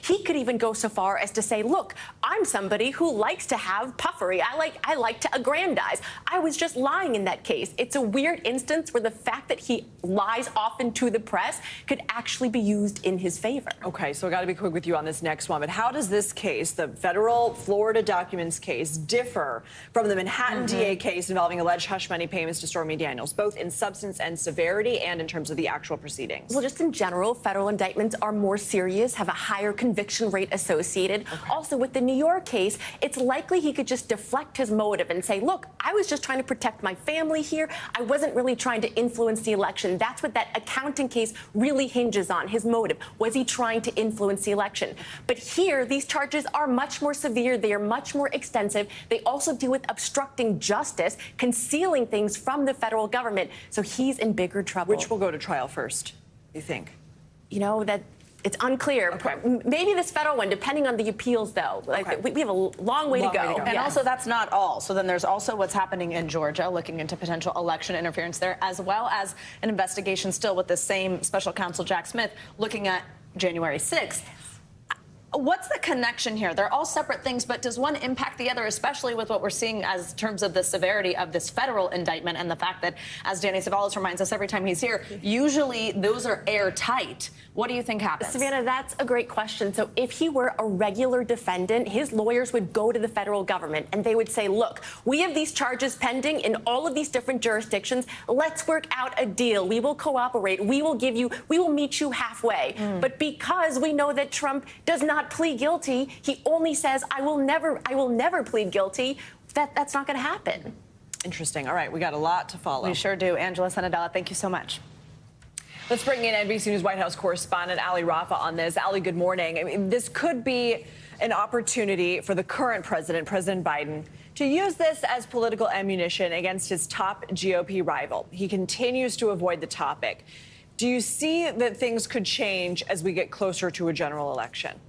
He could even go so far as to say, look, I'm somebody who likes to have puffery. I like to aggrandize. I was just lying in that case. It's a weird instance where the fact that he lies often to the press could actually be used in his favor. Okay, so I got to be quick with you on this next one. But how does this case, the federal Florida documents case, differ from the Manhattan DA case involving alleged hush money payments to Stormy Daniels, both in substance and severity and in terms of the actual proceedings? Well, just in general, federal indictments are more serious, have a higher conviction rate associated. Also, with the New York case, it's likely he could just deflect his motive and say, look, I was just trying to protect my family here. I wasn't really trying to influence the election. That's what that accounting case really hinges on, his motive. Was he trying to influence the election? But here, these charges are much more severe. They are much more extensive. They also deal with obstructing justice, concealing things from the federal government. So he's in bigger trouble. Which will go to trial first, you think? You know, that it's unclear. Okay. Maybe this federal one, depending on the appeals, though. Like, we have a long way to go. And also, that's not all. So then there's also what's happening in Georgia, looking into potential election interference there, as well as an investigation still with the same special counsel, Jack Smith, looking at January 6th. What's the connection here? They're all separate things, but does one impact the other, especially with what we're seeing as terms of the severity of this federal indictment and the fact that, as Danny Savalas reminds us every time he's here, usually those are airtight. What do you think happens? Savannah, that's a great question. So if he were a regular defendant, his lawyers would go to the federal government and they would say, look, we have these charges pending in all of these different jurisdictions. Let's work out a deal. We will cooperate. We will meet you halfway. But because we know that Trump does not plead guilty, he only says, I will never plead guilty. That's not going to happen. Interesting. All right, we got a lot to follow. We sure do. Angela Sanadella, thank you so much. Let's bring in NBC News White House correspondent Ali Rafa on this. Ali, good morning. I mean, this could be an opportunity for the current president, President Biden, to use this as political ammunition against his top GOP rival. He continues to avoid the topic. Do you see that things could change as we get closer to a general election?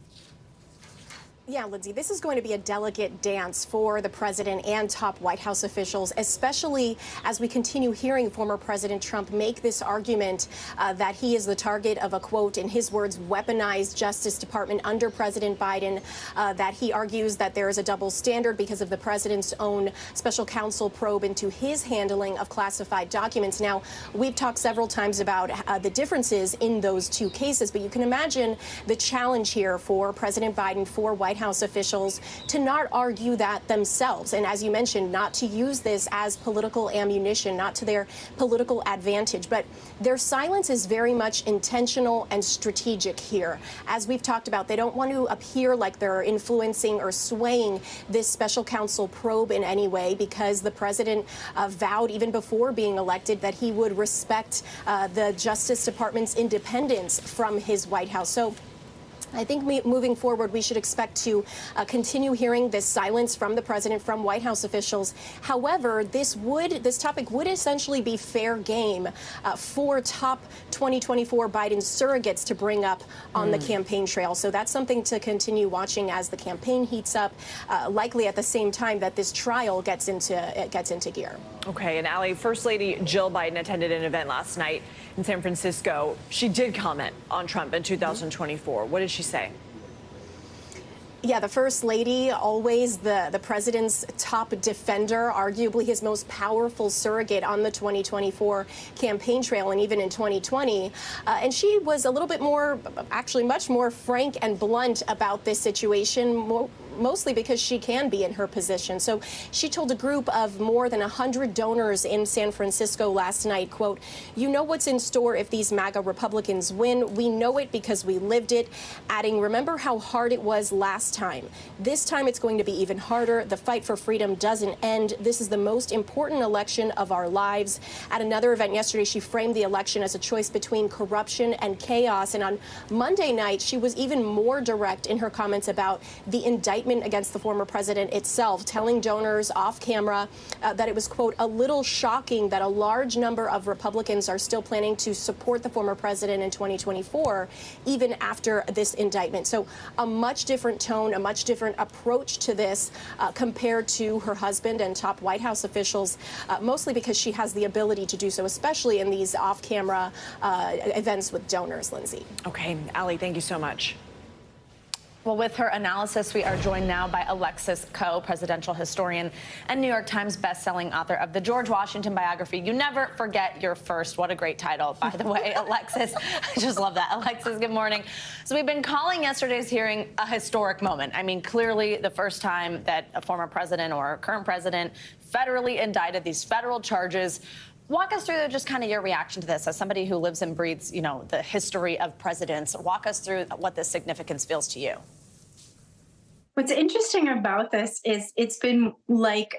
Yeah, Lindsay, this is going to be a delicate dance for the president and top White House officials, especially as we continue hearing former President Trump make this argument that he is the target of a, quote, in his words, weaponized Justice Department under President Biden, that he argues that there is a double standard because of the president's own special counsel probe into his handling of classified documents. Now, we've talked several times about the differences in those two cases, but you can imagine the challenge here for President Biden, for White House officials, to not argue that themselves. And as you mentioned, not to use this as political ammunition, not to their political advantage. But their silence is very much intentional and strategic here. As we've talked about, they don't want to appear like they're influencing or swaying this special counsel probe in any way, because the president vowed even before being elected that he would respect the Justice Department's independence from his White House. So I think moving forward, we should expect to continue hearing this silence from the president, from White House officials. However, this topic would essentially be fair game for top 2024 Biden surrogates to bring up on the campaign trail. So that's something to continue watching as the campaign heats up, likely at the same time that this trial gets into gear. Okay, and Allie, First Lady Jill Biden attended an event last night in San Francisco. She did comment on Trump in 2024. What did she say? Yeah, the First Lady, always the president's top defender, arguably his most powerful surrogate on the 2024 campaign trail and even in 2020. And she was a little bit more, actually much more frank and blunt about this situation, mostly because she can be in her position. So she told a group of more than 100 donors in San Francisco last night, quote, "You know what's in store if these MAGA Republicans win. We know it because we lived it," adding, "Remember how hard it was last time. This time it's going to be even harder. The fight for freedom doesn't end. This is the most important election of our lives." At another event yesterday, she framed the election as a choice between corruption and chaos. And on Monday night, she was even more direct in her comments about the indictment against the former president itself, telling donors off camera that it was, quote, "a little shocking that a large number of Republicans are still planning to support the former president in 2024, even after this indictment." So a much different tone, a much different approach to this compared to her husband and top White House officials, mostly because she has the ability to do so, especially in these off-camera events with donors, Lindsay. Okay, Allie, thank you so much. Well, with her analysis, we are joined now by Alexis Coe, presidential historian and New York Times bestselling author of the George Washington biography, You Never Forget Your First. What a great title, by the way, Alexis. I just love that. Alexis, good morning. So we've been calling yesterday's hearing a historic moment. I mean, clearly the first time that a former president or a current president federally indicted, these federal charges. Walk us through just kind of your reaction to this as somebody who lives and breathes, you know, the history of presidents. Walk us through what this significance feels to you. What's interesting about this is it's been like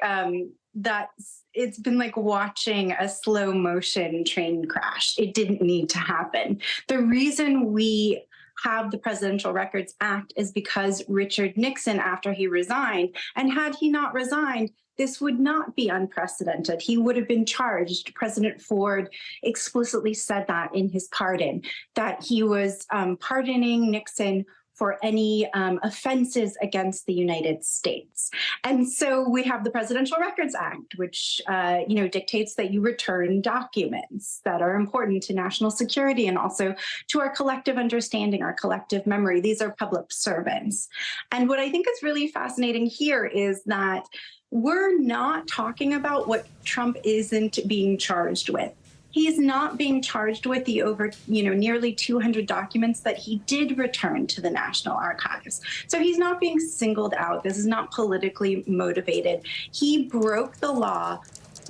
it's been like watching a slow motion train crash. It didn't need to happen. The reason we have the Presidential Records Act is because Richard Nixon, after he resigned, and had he not resigned, this would not be unprecedented. He would have been charged. President Ford explicitly said that in his pardon, that he was pardoning Nixon for any offenses against the United States. And so we have the Presidential Records Act, which dictates that you return documents that are important to national security and also to our collective understanding, our collective memory. These are public servants. And what I think is really fascinating here is that we're not talking about what Trump isn't being charged with. He's not being charged with the nearly 200 documents that he did return to the National Archives. So he's not being singled out. This is not politically motivated. He broke the law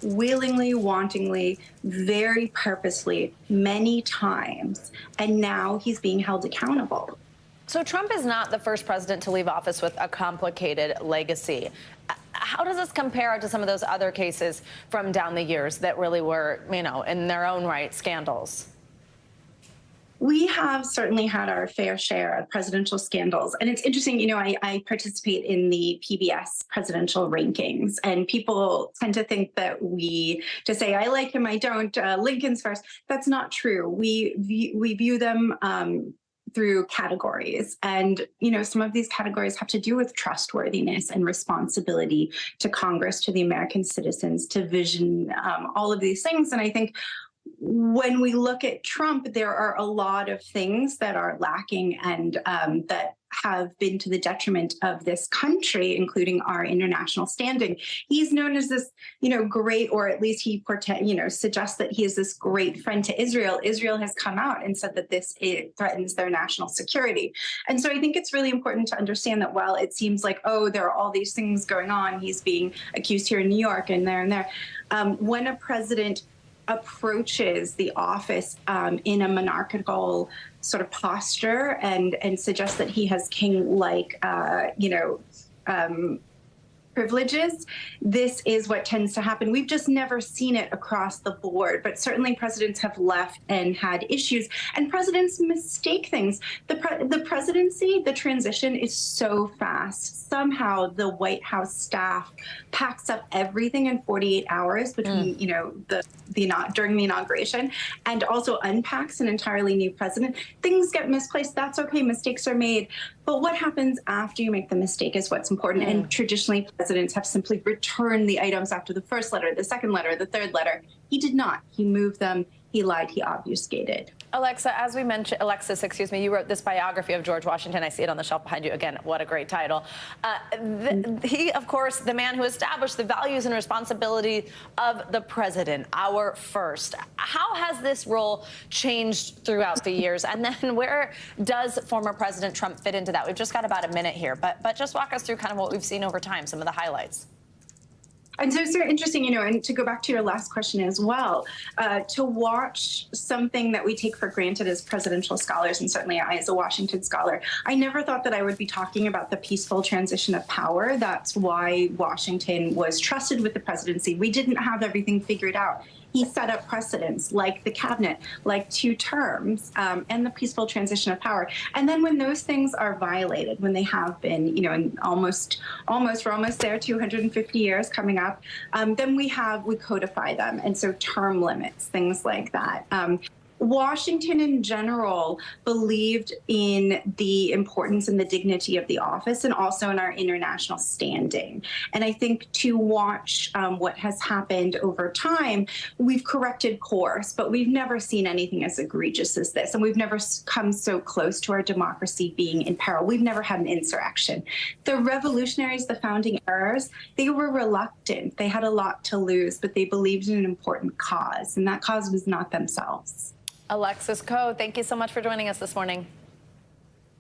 willingly, wantingly, very purposely, many times, and now he's being held accountable. So Trump is not the first president to leave office with a complicated legacy. How does this compare to some of those other cases from down the years that really were, in their own right, scandals? We have certainly had our fair share of presidential scandals. And it's interesting, I participate in the PBS presidential rankings, and people tend to think that to say, I like him, I don't, Lincoln's first. That's not true. We view them through categories. And, some of these categories have to do with trustworthiness and responsibility to Congress, to the American citizens, to vision, all of these things. And I think when we look at Trump, there are a lot of things that are lacking and that have been to the detriment of this country, including our international standing. He's known as this, great, or at least he suggests that he is this great friend to Israel. Israel has come out and said that it threatens their national security. And so I think it's really important to understand that while it seems like, there are all these things going on, he's being accused here in New York and there, when a president approaches the office in a monarchical sort of posture and suggests that he has king-like, privileges, this is what tends to happen. We've just never seen it across the board, but certainly presidents have left and had issues, and presidents mistake things. The presidency, the transition is so fast. Somehow the White House staff packs up everything in 48 hours between, you know, during the inauguration, and also unpacks an entirely new president. Things get misplaced. That's okay. Mistakes are made. But what happens after you make the mistake is what's important. And traditionally, presidents have simply returned the items after the first letter, the second letter, the third letter. He did not. He moved them. He lied. He obfuscated. Alexis, excuse me, you wrote this biography of George Washington. I see it on the shelf behind you. Again, what a great title. He, of course, the man who established the values and responsibility of the president, our first. How has this role changed throughout the years? And then where does former President Trump fit into that? We've just got about a minute here, but just walk us through kind of what we've seen over time, some of the highlights. And so it's very interesting, you know, and to go back to your last question as well, to watch something that we take for granted as presidential scholars, and certainly I as a Washington scholar, I never thought that I would be talking about the peaceful transition of power. That's why Washington was trusted with the presidency. We didn't have everything figured out. He set up precedents like the cabinet, like 2 terms, and the peaceful transition of power. And then when those things are violated, when they have been, you know, and we're almost there, 250 years coming up, then we codify them. And so term limits, things like that. Washington in general believed in the importance and the dignity of the office, and also in our international standing. And I think to watch what has happened over time, we've corrected course, but we've never seen anything as egregious as this. And we've never come so close to our democracy being in peril. We've never had an insurrection. The revolutionaries, the founding errors, they were reluctant. They had a lot to lose, but they believed in an important cause, and that cause was not themselves. Alexis Coe, thank you so much for joining us this morning.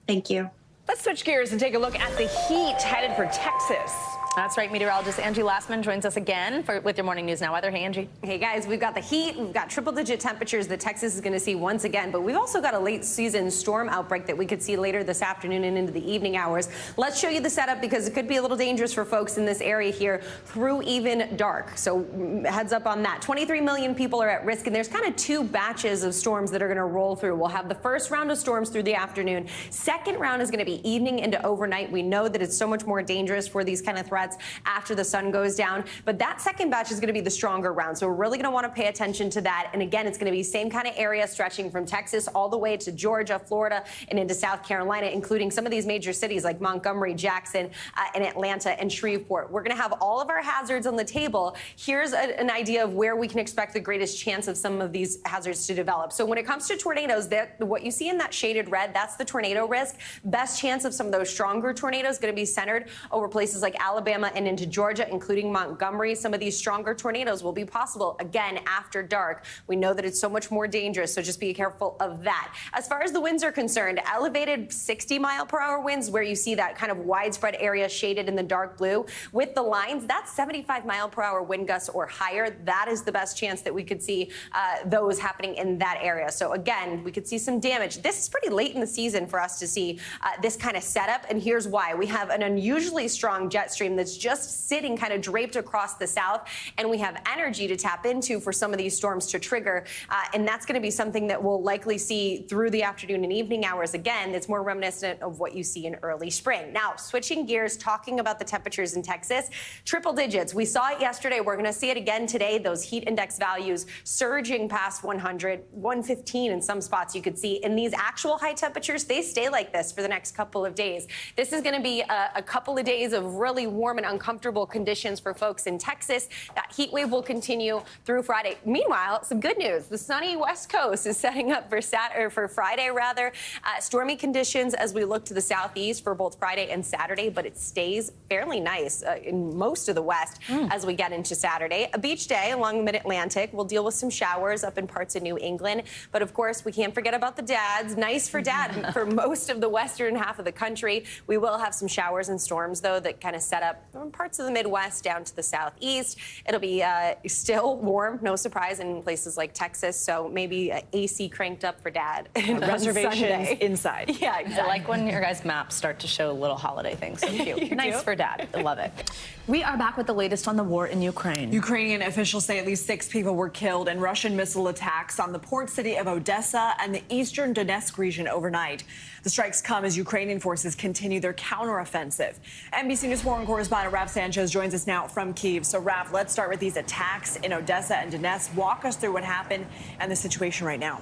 Thank you. Let's switch gears and take a look at the heat headed for Texas. That's right. Meteorologist Angie Lassman joins us again with your Morning News Now weather. Hey, Angie. Hey, guys. We've got the heat. We've got triple-digit temperatures that Texas is going to see once again. But we've also got a late-season storm outbreak that we could see later this afternoon and into the evening hours. Let's show you the setup because it could be a little dangerous for folks in this area here through even dark. So heads up on that. 23 million people are at risk, and there's kind of 2 batches of storms that are going to roll through. We'll have the first round of storms through the afternoon. Second round is going to be evening into overnight. We know that it's so much more dangerous for these kind of threats after the sun goes down, but that second batch is going to be the stronger round. So we're really going to want to pay attention to that. And again, it's going to be same kind of area stretching from Texas all the way to Georgia, Florida, and into South Carolina, including some of these major cities like Montgomery, Jackson, and Atlanta and Shreveport. We're going to have all of our hazards on the table. Here's an idea of where we can expect the greatest chance of some of these hazards to develop. So when it comes to tornadoes, what you see in that shaded red, that's the tornado risk. Best chance of some of those stronger tornadoes going to be centered over places like Alabama and into Georgia, including Montgomery. Some of these stronger tornadoes will be possible, again, after dark. We know that it's so much more dangerous, so just be careful of that. As far as the winds are concerned, elevated 60-mile-per-hour winds, where you see that kind of widespread area shaded in the dark blue. With the lines, that's 75-mile-per-hour wind gusts or higher. That is the best chance that we could see those happening in that area. So again, we could see some damage. This is pretty late in the season for us to see this kind of setup, and here's why. We have an unusually strong jet stream that's just sitting kind of draped across the south, and we have energy to tap into for some of these storms to trigger, and that's going to be something that we'll likely see through the afternoon and evening hours. Again, it's more reminiscent of what you see in early spring. Now, switching gears, talking about the temperatures in Texas, triple digits. We saw it yesterday. We're going to see it again today. Those heat index values surging past 100, 115 in some spots you could see. And these actual high temperatures, they stay like this for the next couple of days. This is going to be a couple of days of really warm and uncomfortable conditions for folks in Texas. That heat wave will continue through Friday. Meanwhile, some good news. The sunny West Coast is setting up for Friday, rather. Stormy conditions as we look to the southeast for both Friday and Saturday, but it stays fairly nice in most of the West as we get into Saturday. A beach day along the mid-Atlantic. We'll deal with some showers up in parts of New England. But of course, we can't forget about the dads. Nice for dad for most of the western half of the country. We will have some showers and storms, though, that kind of set up from parts of the Midwest down to the southeast. It'll be still warm, no surprise, in places like Texas. So maybe AC cranked up for Dad. Reservations inside. Yeah, exactly. I like when your guys' maps start to show little holiday things. So cute. Nice for Dad. I love it. We are back with the latest on the war in Ukraine. Ukrainian officials say at least 6 people were killed in Russian missile attacks on the port city of Odessa and the eastern Donetsk region overnight. The strikes come as Ukrainian forces continue their counteroffensive. NBC News foreign correspondent Raf Sanchez joins us now from Kyiv. So, Raf, let's start with these attacks in Odessa and Donetsk. Walk us through what happened and the situation right now.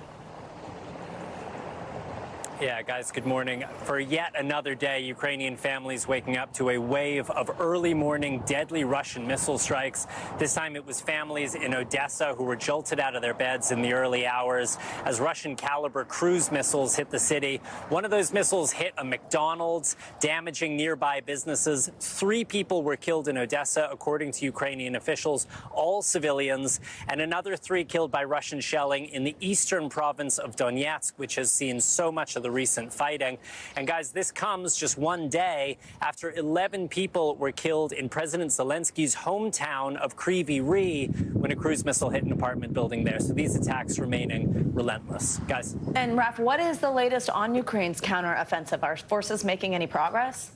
Yeah, guys, good morning. For yet another day, Ukrainian families waking up to a wave of early morning deadly Russian missile strikes. This time it was families in Odessa who were jolted out of their beds in the early hours as Russian caliber cruise missiles hit the city. One of those missiles hit a McDonald's, damaging nearby businesses. 3 people were killed in Odessa, according to Ukrainian officials, all civilians, and another 3 killed by Russian shelling in the eastern province of Donetsk, which has seen so much of the recent fighting. And guys, this comes just one day after 11 people were killed in President Zelensky's hometown of Kryvyi Rih when a cruise missile hit an apartment building there. So these attacks remaining relentless. Guys. And Raf, what is the latest on Ukraine's counteroffensive? Are forces making any progress?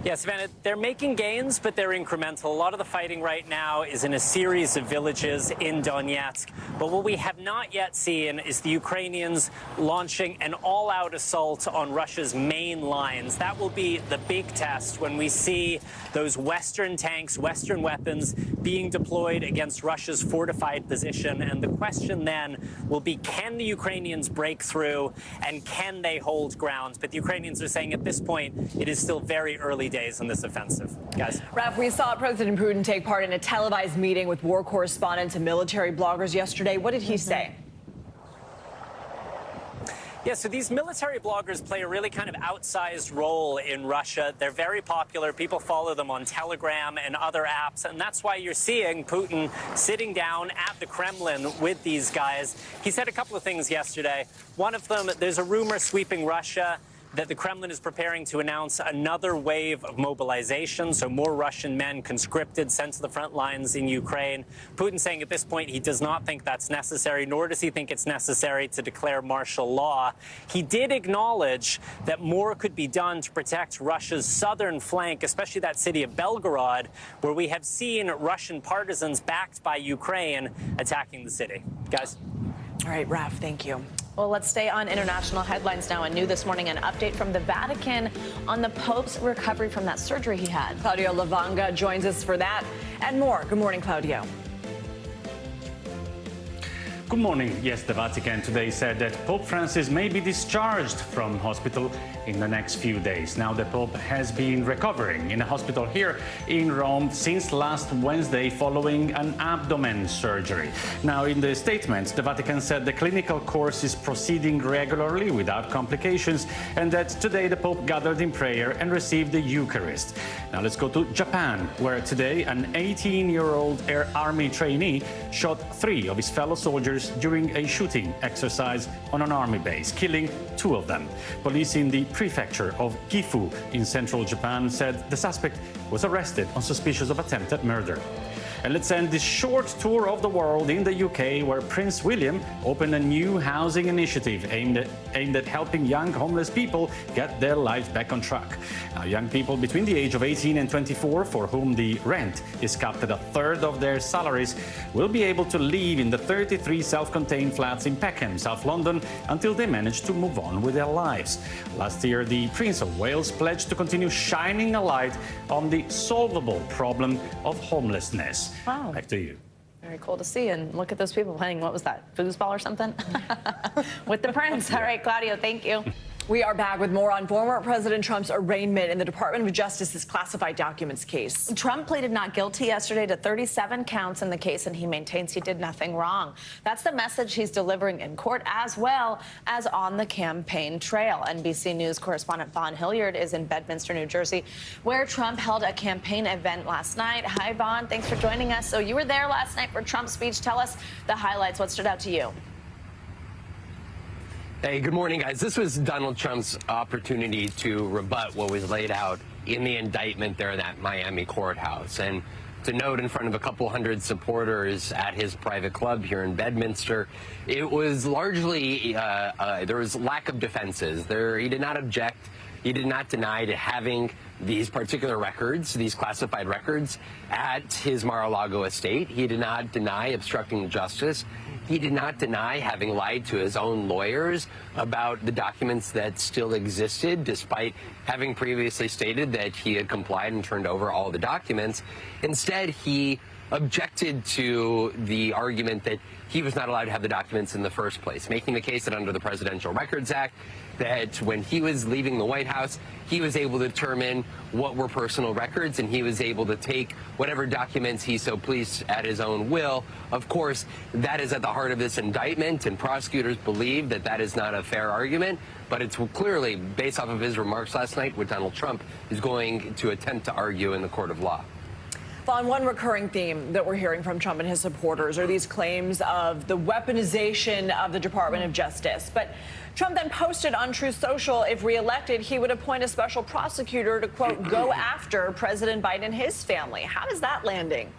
Yeah, Savannah, they're making gains, but they're incremental. A lot of the fighting right now is in a series of villages in Donetsk. But what we have not yet seen is the Ukrainians launching an all-out assault on Russia's main lines. That will be the big test when we see those Western tanks, Western weapons being deployed against Russia's fortified position. And the question then will be, can the Ukrainians break through and can they hold ground? But the Ukrainians are saying at this point, it is still very early days in this offensive. Guys. Raf, we saw President Putin take part in a televised meeting with war correspondents and military bloggers yesterday. What did he say? Yeah, so these military bloggers play a really kind of outsized role in Russia. They're very popular. People follow them on Telegram and other apps. And that's why you're seeing Putin sitting down at the Kremlin with these guys. He said a couple of things yesterday. One of them, there's a rumor sweeping Russia that the Kremlin is preparing to announce another wave of mobilization, so more Russian men conscripted, sent to the front lines in Ukraine. Putin saying at this point he does not think that's necessary, nor does he think it's necessary to declare martial law. He did acknowledge that more could be done to protect Russia's southern flank, especially that city of Belgorod, where we have seen Russian partisans backed by Ukraine attacking the city. Guys. All right, Raf, thank you. Well, let's stay on international headlines now. And new this morning, an update from the Vatican on the Pope's recovery from that surgery he had. Claudio Lavanga joins us for that and more. Good morning, Claudio. Good morning. Yes, the Vatican today said that Pope Francis may be discharged from hospital in the next few days. Now, the Pope has been recovering in a hospital here in Rome since last Wednesday following an abdomen surgery. Now, in the statement, the Vatican said the clinical course is proceeding regularly without complications and that today the Pope gathered in prayer and received the Eucharist. Now, let's go to Japan, where today an 18-year-old Air Army trainee shot 3 of his fellow soldiers during a shooting exercise on an army base, killing 2 of them. Police in the prefecture of Gifu in central Japan said the suspect was arrested on suspicion of attempted murder. And let's end this short tour of the world in the UK, where Prince William opened a new housing initiative aimed at helping young homeless people get their lives back on track. Now, young people between the age of 18 and 24, for whom the rent is capped at a third of their salaries, will be able to live in the 33 self-contained flats in Peckham, South London, until they manage to move on with their lives. Last year, the Prince of Wales pledged to continue shining a light on the solvable problem of homelessness. Wow. Back to you. Very cool to see. And look at those people playing, what was that, foosball or something? With the Prince. All right, Claudio, thank you. We are back with more on former President Trump's arraignment in the Department of Justice's classified documents case. Trump pleaded not guilty yesterday to 37 counts in the case, and he maintains he did nothing wrong. That's the message he's delivering in court as well as on the campaign trail. NBC News correspondent Vaughn Hilliard is in Bedminster, New Jersey, where Trump held a campaign event last night. Hi, Vaughn. Thanks for joining us. So you were there last night for Trump's speech. Tell us the highlights. What stood out to you? Hey, good morning, guys. This was Donald Trump's opportunity to rebut what was laid out in the indictment there in that Miami courthouse. And to note, in front of a couple hundred supporters at his private club here in Bedminster, it was largely, there was lack of defenses. He did not object. He did not deny to having these particular records, these classified records, at his Mar-a-Lago estate. He did not deny obstructing justice. He did not deny having lied to his own lawyers about the documents that still existed, despite having previously stated that he had complied and turned over all the documents. Instead, he objected to the argument that he was not allowed to have the documents in the first place, making the case that under the Presidential Records Act, that when he was leaving the White House, he was able to determine what were personal records, and he was able to take whatever documents he so pleased at his own will. Of course, that is at the heart of this indictment, and prosecutors believe that that is not a fair argument, but it's clearly, based off of his remarks last night, what Donald Trump is going to attempt to argue in the court of law. Vaughn, one recurring theme that we're hearing from Trump and his supporters are these claims of the weaponization of the Department of Justice. But Trump then posted on Truth Social, if reelected, he would appoint a special prosecutor to, quote, go after President Biden and his family. How is that landing?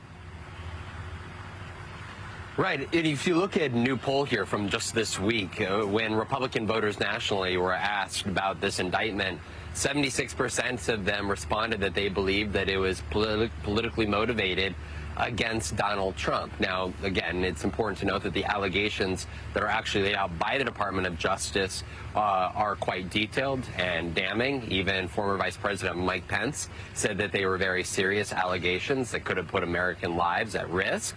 Right. And if you look at a new poll here from just this week, when Republican voters nationally were asked about this indictment, 76% of them responded that they believed that it was politically motivated against Donald Trump. Now, again, it's important to note that the allegations that are actually laid out by the Department of Justice are quite detailed and damning. Even former Vice President Mike Pence said that they were very serious allegations that could have put American lives at risk.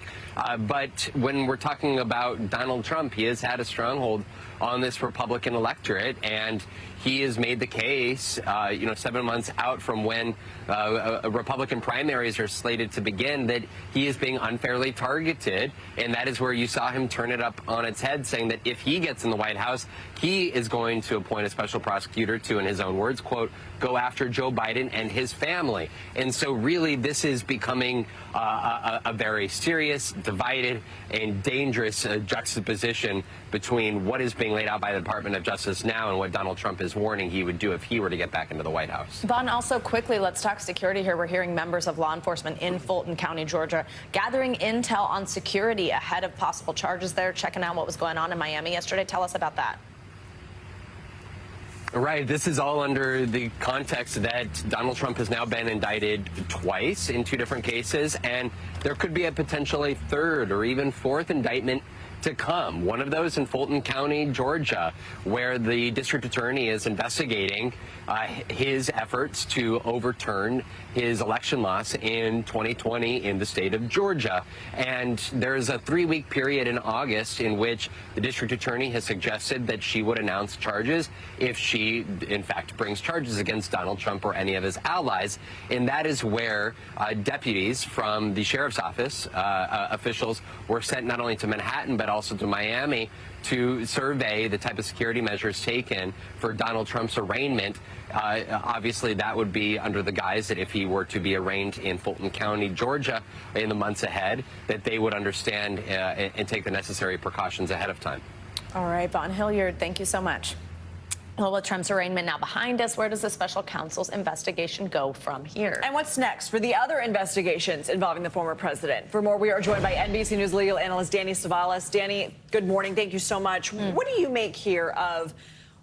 But when we're talking about Donald Trump, he has had a stronghold on this Republican electorate, and he has made the case, 7 months out from when Republican primaries are slated to begin, that he is being unfairly targeted. And that is where you saw him turn it up on its head, saying that if he gets in the White House, he is going to appoint a special prosecutor to, in his own words, quote, go after Joe Biden and his family. And so really this is becoming a very serious, divided, and dangerous juxtaposition between what is being laid out by the Department of Justice now and what Donald Trump is warning he would do if he were to get back into the White House. Vaughn, also quickly, let's talk security here. We're hearing members of law enforcement in Fulton County, Georgia, gathering intel on security ahead of possible charges there, checking out what was going on in Miami yesterday. Tell us about that. Right. This is all under the context that Donald Trump has now been indicted twice in 2 different cases, and there could be a potentially 3rd or even 4th indictment to come. One of those in Fulton County, Georgia, where the district attorney is investigating his efforts to overturn his election loss in 2020 in the state of Georgia. And there's a 3-week period in August in which the district attorney has suggested that she would announce charges if she, in fact, brings charges against Donald Trump or any of his allies. And that is where deputies from the sheriff's office, officials, were sent not only to Manhattan, but also to Miami to survey the type of security measures taken for Donald Trump's arraignment. Obviously, that would be under the guise that if he were to be arraigned in Fulton County, Georgia, in the months ahead, that they would understand and take the necessary precautions ahead of time. All right, Vaughn Hilliard, thank you so much. Well, with Trump's arraignment now behind us, where does the special counsel's investigation go from here? And what's next for the other investigations involving the former president? For more, we are joined by NBC News legal analyst Danny Savalas. Danny, good morning. Thank you so much. What do you make here of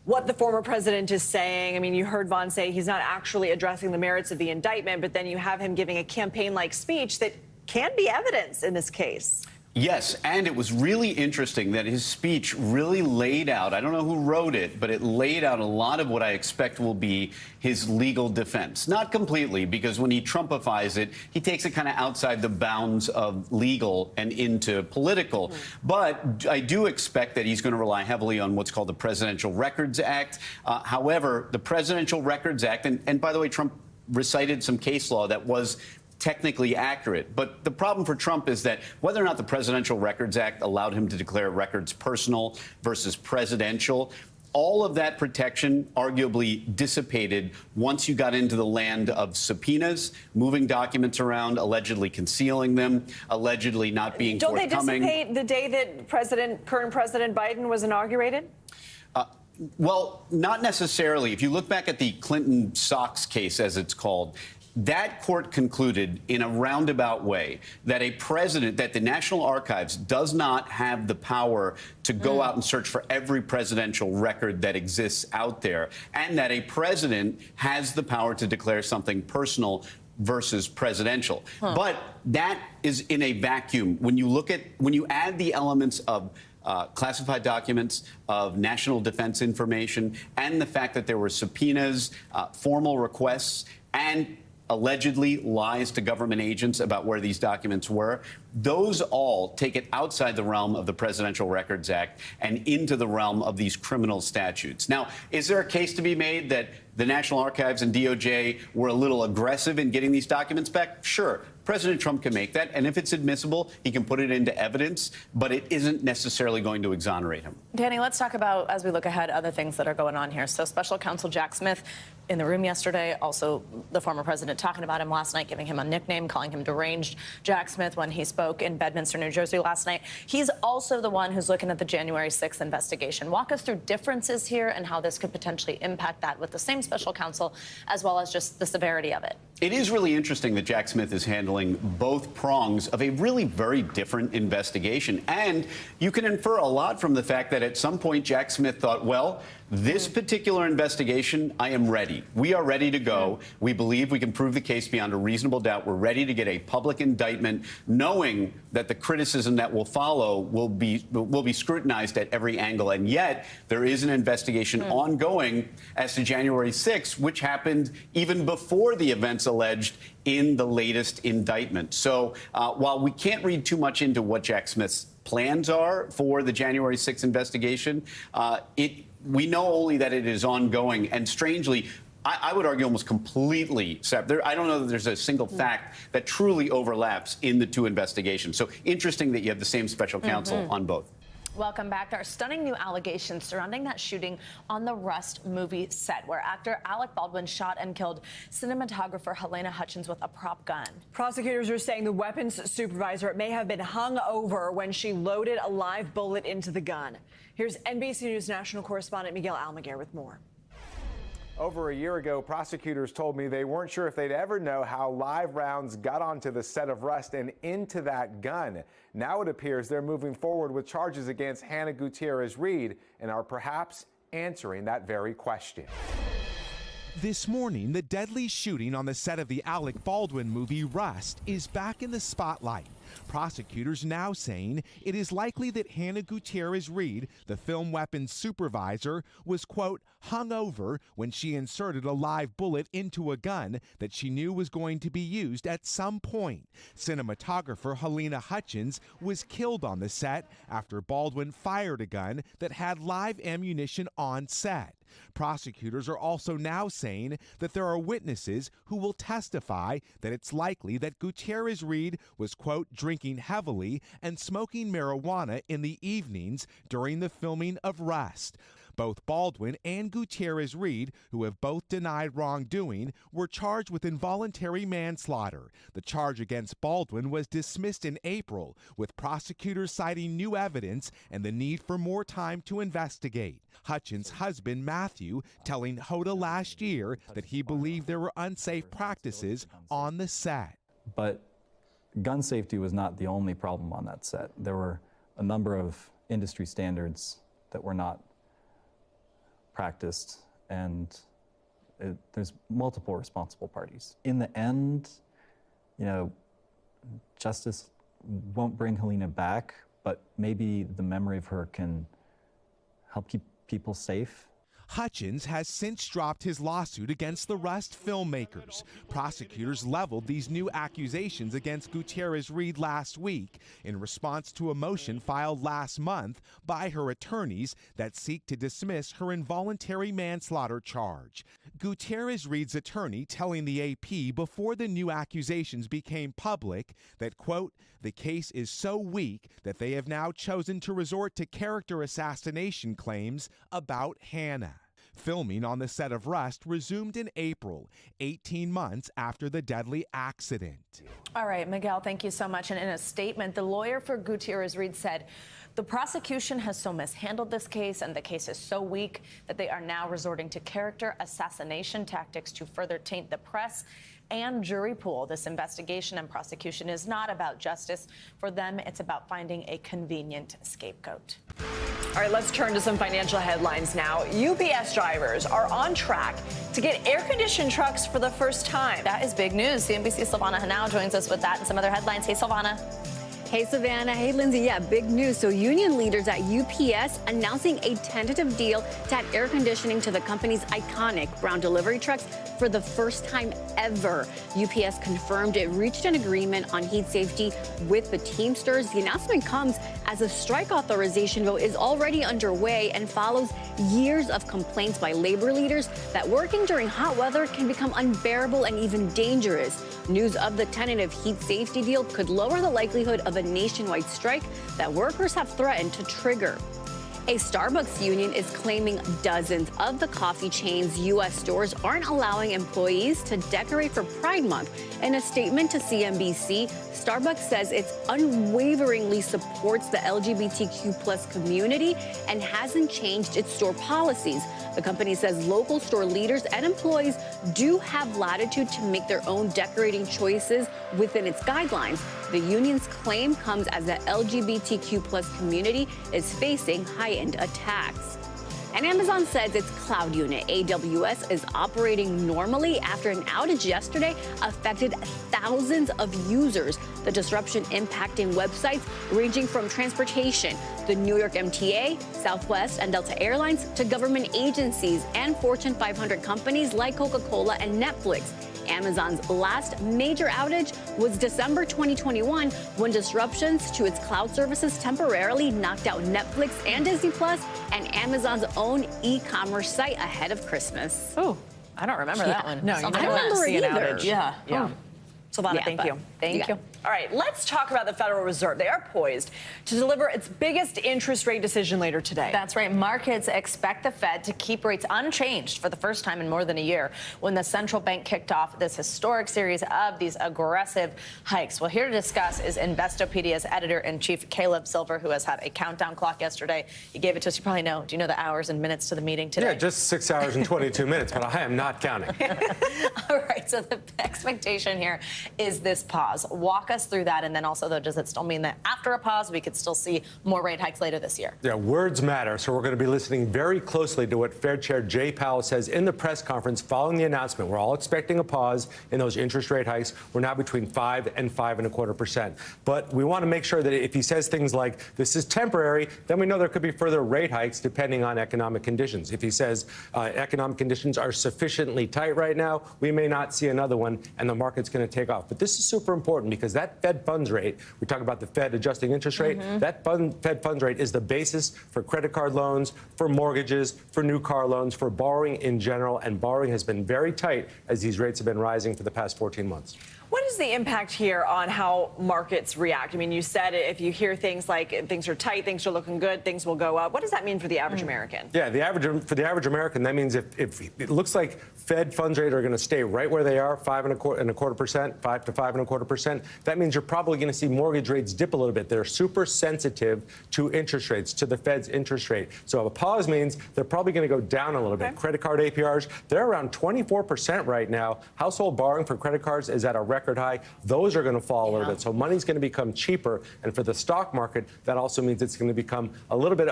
what the former president is saying? I mean, you heard Vaughn say he's not actually addressing the merits of the indictment, but then you have him giving a campaign-like speech that can be evidence in this case. Yes, and it was really interesting that his speech really laid out, I don't know who wrote it, but it laid out a lot of what I expect will be his legal defense. Not completely, because when he Trumpifies it, he takes it kind of outside the bounds of legal and into political. But I do expect that he's going to rely heavily on what's called the Presidential Records Act. However, the Presidential Records Act, and by the way, Trump recited some case law that was technically accurate. But the problem for Trump is that whether or not the Presidential Records Act allowed him to declare records personal versus presidential, all of that protection arguably dissipated once you got into the land of subpoenas, moving documents around, allegedly concealing them, allegedly not being forthcoming. Don't they dissipate the day that current President Biden was inaugurated? Well, not necessarily. If you look back at the Clinton Sox case, as it's called, that court concluded in a roundabout way that a president, that the National Archives does not have the power to go out and search for every presidential record that exists out there, and that a president has the power to declare something personal versus presidential. But that is in a vacuum. When you add the elements of classified documents, of national defense information, and the fact that there were subpoenas, formal requests, and allegedly lies to government agents about where these documents were, those all take it outside the realm of the Presidential Records Act and into the realm of these criminal statutes. Now, is there a case to be made that the National Archives and DOJ were a little aggressive in getting these documents back? Sure. President Trump can make that, and if it's admissible, he can put it into evidence, but it isn't necessarily going to exonerate him. Danny, let's talk about, as we look ahead, other things that are going on here. So Special Counsel Jack Smith in the room yesterday, also the former president talking about him last night, giving him a nickname, calling him deranged Jack Smith when he spoke in Bedminster, New Jersey last night. He's also the one who's looking at the January 6th investigation. Walk us through differences here and how this could potentially impact that with the same special counsel, as well as just the severity of it. It is really interesting that Jack Smith is handling both prongs of a really very different investigation. And you can infer a lot from the fact that at some point Jack Smith thought, well, this particular investigation, I am ready. We are ready to go. We believe we can prove the case beyond a reasonable doubt. We're ready to get a public indictment, knowing that the criticism that will follow will be scrutinized at every angle. And yet there is an investigation ongoing as to January 6th, which happened even before the events alleged in the latest indictment. So while we can't read too much into what Jack Smith's plans are for the January 6th investigation, we know only that it is ongoing, and strangely, I would argue almost completely separate. I don't know that there's a single fact that truly overlaps in the two investigations. So interesting that you have the same special counsel on both. Welcome back. There are stunning new allegations surrounding that shooting on the Rust movie set, where actor Alec Baldwin shot and killed cinematographer Helena Hutchins with a prop gun. Prosecutors are saying the weapons supervisor may have been hung over when she loaded a live bullet into the gun. Here's NBC News national correspondent Miguel Almaguer with more. Over a year ago, prosecutors told me they weren't sure if they'd ever know how live rounds got onto the set of Rust and into that gun. Now it appears they're moving forward with charges against Hannah Gutierrez-Reed and are perhaps answering that very question. This morning, the deadly shooting on the set of the Alec Baldwin movie Rust is back in the spotlight. Prosecutors now saying it is likely that Hannah Gutierrez-Reed, the film weapons supervisor, was, quote, hung over when she inserted a live bullet into a gun that she knew was going to be used at some point. Cinematographer Helena Hutchins was killed on the set after Baldwin fired a gun that had live ammunition on set. Prosecutors are also now saying that there are witnesses who will testify that it's likely that Gutierrez-Reed was, quote, drinking heavily and smoking marijuana in the evenings during the filming of Rust. Both Baldwin and Gutierrez-Reed, who have both denied wrongdoing, were charged with involuntary manslaughter. The charge against Baldwin was dismissed in April, with prosecutors citing new evidence and the need for more time to investigate. Hutchins' husband, Matthew, telling Hoda last year that he believed there were unsafe practices on the set. But gun safety was not the only problem on that set. There were a number of industry standards that were not practiced, and there's multiple responsible parties. In the end, you know, justice won't bring Helena back, but maybe the memory of her can help keep people safe. Hutchins has since dropped his lawsuit against the Rust filmmakers. Prosecutors leveled these new accusations against Gutierrez-Reed last week in response to a motion filed last month by her attorneys that seek to dismiss her involuntary manslaughter charge. Gutierrez-Reed's attorney telling the AP before the new accusations became public that, quote, the case is so weak that they have now chosen to resort to character assassination claims about Hannah. Filming on the set of Rust resumed in April, 18 months after the deadly accident. All right, Miguel, thank you so much. And in a statement, the lawyer for Gutierrez-Reed said The prosecution has so mishandled this case, and the case is so weak that they are now resorting to character assassination tactics to further taint the press and jury pool. This investigation and prosecution is not about justice. For them, it's about finding a convenient scapegoat. All right, let's turn to some financial headlines now. UPS drivers are on track to get air-conditioned trucks for the first time. That is big news. CNBC's Silvana Hanau joins us with that and some other headlines. Hey, Silvana. Hey, Savannah. Hey, Lindsay. Yeah, big news. So union leaders at UPS announcing a tentative deal to add air conditioning to the company's iconic brown delivery trucks for the first time ever. UPS confirmed it reached an agreement on heat safety with the Teamsters. The announcement comes as a strike authorization vote is already underway and follows years of complaints by labor leaders that working during hot weather can become unbearable and even dangerous. News of the tentative heat safety deal could lower the likelihood of a nationwide strike that workers have threatened to trigger. A Starbucks union is claiming dozens of the coffee chain's U.S. stores aren't allowing employees to decorate for Pride Month. In a statement to CNBC, Starbucks says it unwaveringly supports the LGBTQ+ community and hasn't changed its store policies. The company says local store leaders and employees do have latitude to make their own decorating choices within its guidelines. The union's claim comes as the LGBTQ+ community is facing high-end attacks. And Amazon says its cloud unit, AWS, is operating normally after an outage yesterday affected thousands of users. The disruption impacting websites ranging from transportation, the New York MTA, Southwest and Delta Airlines, to government agencies and Fortune 500 companies like Coca-Cola and Netflix. Amazon's last major outage was December 2021, when disruptions to its cloud services temporarily knocked out Netflix and Disney Plus and Amazon's own e-commerce site ahead of Christmas. Oh, I don't remember that one. No, I you don't remember see an either. outage. Yeah. Oh. Silvana, Yeah, thank you. Thank you. All right, let's talk about the Federal Reserve. They are poised to deliver its biggest interest rate decision later today. That's right. Markets expect the Fed to keep rates unchanged for the first time in more than a year when the central bank kicked off this historic series of these aggressive hikes. Well, here to discuss is Investopedia's editor-in-chief, Caleb Silver, who has had a countdown clock yesterday. He gave it to us. You probably know. Do you know the hours and minutes to the meeting today? Yeah, just 6 hours and 22 minutes, but I am not counting. All right, so the expectation here is this pause. Walk us through that, and then also, though, does it still mean that after a pause, we could still see more rate hikes later this year? Yeah, words matter, so we're going to be listening very closely to what Fed Chair Jay Powell says in the press conference following the announcement. We're all expecting a pause in those interest rate hikes. We're now between 5 and 5.25%. But we want to make sure that if he says things like this is temporary, then we know there could be further rate hikes depending on economic conditions. If he says economic conditions are sufficiently tight right now, we may not see another one, and the market's going to take off. But this is super important because that Fed funds rate, we talk about the Fed adjusting interest rate, that Fed funds rate is the basis for credit card loans, for mortgages, for new car loans, for borrowing in general, and borrowing has been very tight as these rates have been rising for the past 14 months. What is the impact here on how markets react? I mean, you said if you hear things like things are tight, things are looking good, things will go up. What does that mean for the average American? Yeah, for the average American, that means if it looks like Fed funds rate are going to stay right where they are, 5.25%, 5 to 5.25%, that means you're probably going to see mortgage rates dip a little bit. They're super sensitive to interest rates, to the Fed's interest rate. So a pause means they're probably going to go down a little bit. Credit card APRs, they're around 24% right now. Household borrowing for credit cards is at a record high. Those are going to fall a little bit. So money's going to become cheaper. And for the stock market, that also means it's going to become a little bit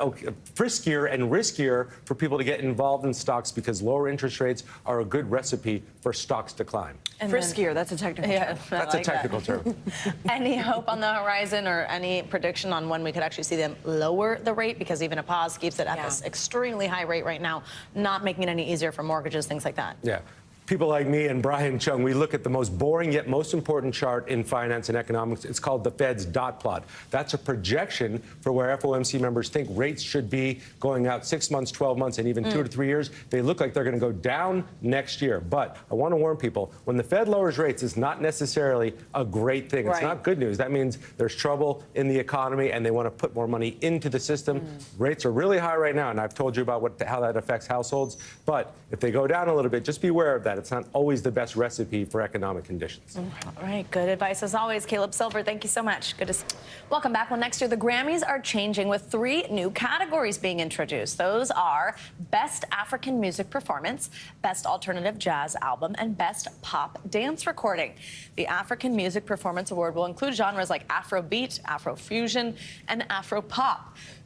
friskier and riskier for people to get involved in stocks because lower interest rates are a good recipe for stocks to climb. And friskier, that's a technical term. That's a technical term. Any hope on the horizon or any prediction on when we could actually see them lower the rate? Because even a pause keeps it at this extremely high rate right now, not making it any easier for mortgages, things like that. Yeah. People like me and Brian Chung, we look at the most boring yet most important chart in finance and economics. It's called the Fed's dot plot. That's a projection for where FOMC members think rates should be going out 6 months, 12 months, and even 2 to 3 years. They look like they're going to go down next year. But I want to warn people, when the Fed lowers rates, it's not necessarily a great thing. It's not good news. That means there's trouble in the economy and they want to put more money into the system. Rates are really high right now, and I've told you about how that affects households. But if they go down a little bit, just be aware of that. It's not always the best recipe for economic conditions. All right, good advice as always. Caleb Silver, thank you so much. Good to see you. Welcome back. Well, next year, the Grammys are changing with 3 new categories being introduced. Those are Best African Music Performance, Best Alternative Jazz Album, and Best Pop Dance Recording. The African Music Performance Award will include genres like Afrobeat, Afrofusion, and Afropop.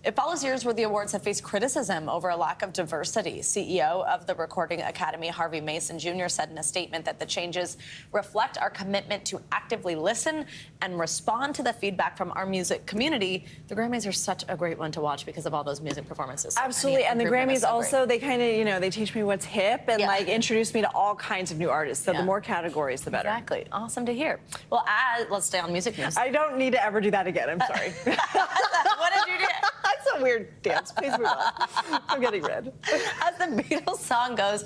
It follows years where the awards have faced criticism over a lack of diversity. CEO of the Recording Academy, Harvey Mason Jr., said in a statement that the changes reflect our commitment to actively listen and respond to the feedback from our music community. The Grammys are such a great one to watch because of all those music performances. Absolutely, and the Grammys also, they kind of, they teach me what's hip and like introduce me to all kinds of new artists. So the more categories, the better. Exactly. Awesome to hear. Well, let's stay on music news. I don't need to ever do that again. I'm sorry. What did you do? That's a weird dance. Please move on. I'm getting red. As the Beatles song goes,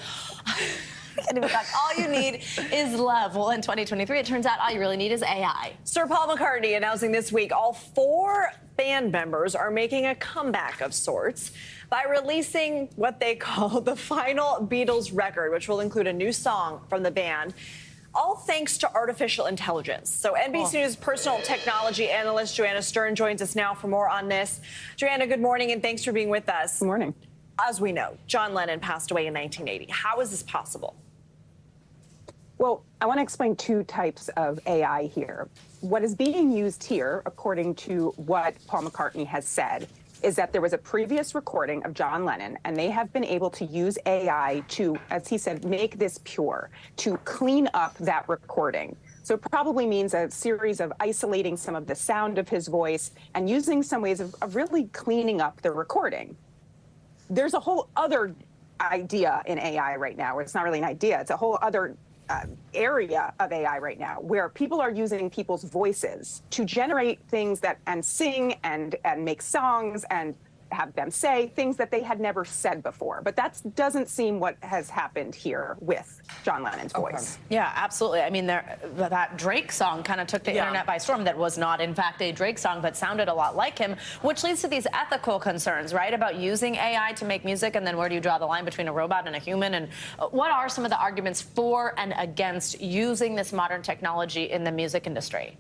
all you need is love. Well, in 2023, it turns out all you really need is AI. Sir Paul McCartney announcing this week all 4 band members are making a comeback of sorts by releasing what they call the final Beatles record, which will include a new song from the band. All thanks to artificial intelligence. So NBC News personal technology analyst Joanna Stern joins us now for more on this. Joanna, good morning, and thanks for being with us. Good morning. As we know, John Lennon passed away in 1980. How is this possible? Well, I want to explain 2 types of AI here. What is being used here, according to what Paul McCartney has said, is that there was a previous recording of John Lennon, and they have been able to use AI to, as he said, make this pure, to clean up that recording. So it probably means a series of isolating some of the sound of his voice and using some ways of really cleaning up the recording. There's a whole other idea in AI right now, or it's not really an idea, it's a whole other area of AI right now where people are using people's voices to generate things that and sing and make songs and have them say things that they had never said before. But that doesn't seem what has happened here with John Lennon's voice. Yeah, absolutely. I mean, that Drake song kind of took the internet by storm. That was not, in fact, a Drake song, but sounded a lot like him, which leads to these ethical concerns, right, about using AI to make music, and then where do you draw the line between a robot and a human? And what are some of the arguments for and against using this modern technology in the music industry?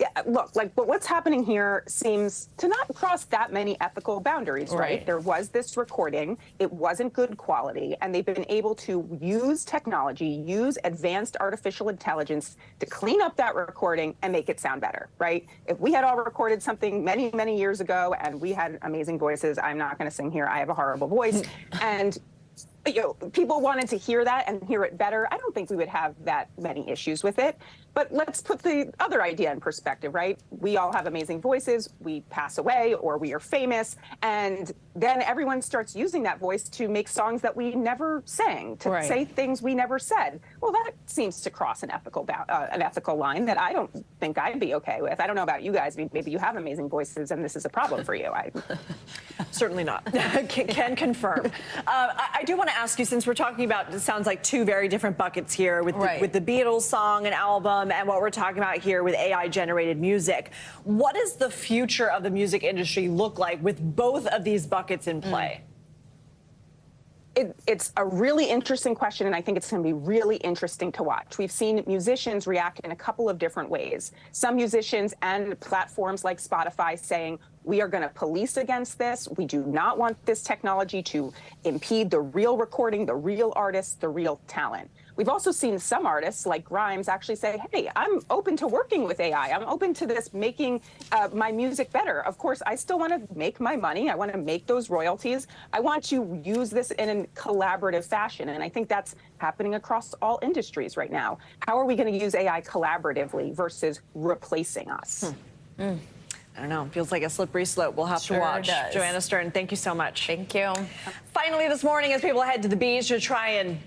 Yeah, look, but what's happening here seems to not cross that many ethical boundaries, right? There was this recording, it wasn't good quality, and they've been able to use technology, use advanced artificial intelligence to clean up that recording and make it sound better, right? If we had all recorded something many, many years ago and we had amazing voices, I'm not going to sing here, I have a horrible voice, and people wanted to hear that and hear it better, I don't think we would have that many issues with it. But let's put the other idea in perspective, right? We all have amazing voices, we pass away or we are famous, and then everyone starts using that voice to make songs that we never sang, to say things we never said. Well, that seems to cross an ethical line that I don't think I'd be okay with. I don't know about you guys, maybe you have amazing voices and this is a problem for you. Certainly not. Can confirm. I do want to ask you, since we're talking about, it sounds like 2 very different buckets here with the Beatles song and album and what we're talking about here with AI-generated music. What does the future of the music industry look like with both of these buckets in play? It's a really interesting question, and I think it's going to be really interesting to watch. We've seen musicians react in a couple of different ways. Some musicians and platforms like Spotify saying, we are going to police against this. We do not want this technology to impede the real recording, the real artists, the real talent. We've also seen some artists like Grimes actually say, hey, I'm open to working with AI. I'm open to this making my music better. Of course, I still want to make my money. I want to make those royalties. I want to use this in a collaborative fashion. And I think that's happening across all industries right now. How are we going to use AI collaboratively versus replacing us? I don't know. Feels like a slippery slope. We'll have to watch. Joanna Stern, thank you so much. Thank you. Finally, this morning, as people head to the beach to try and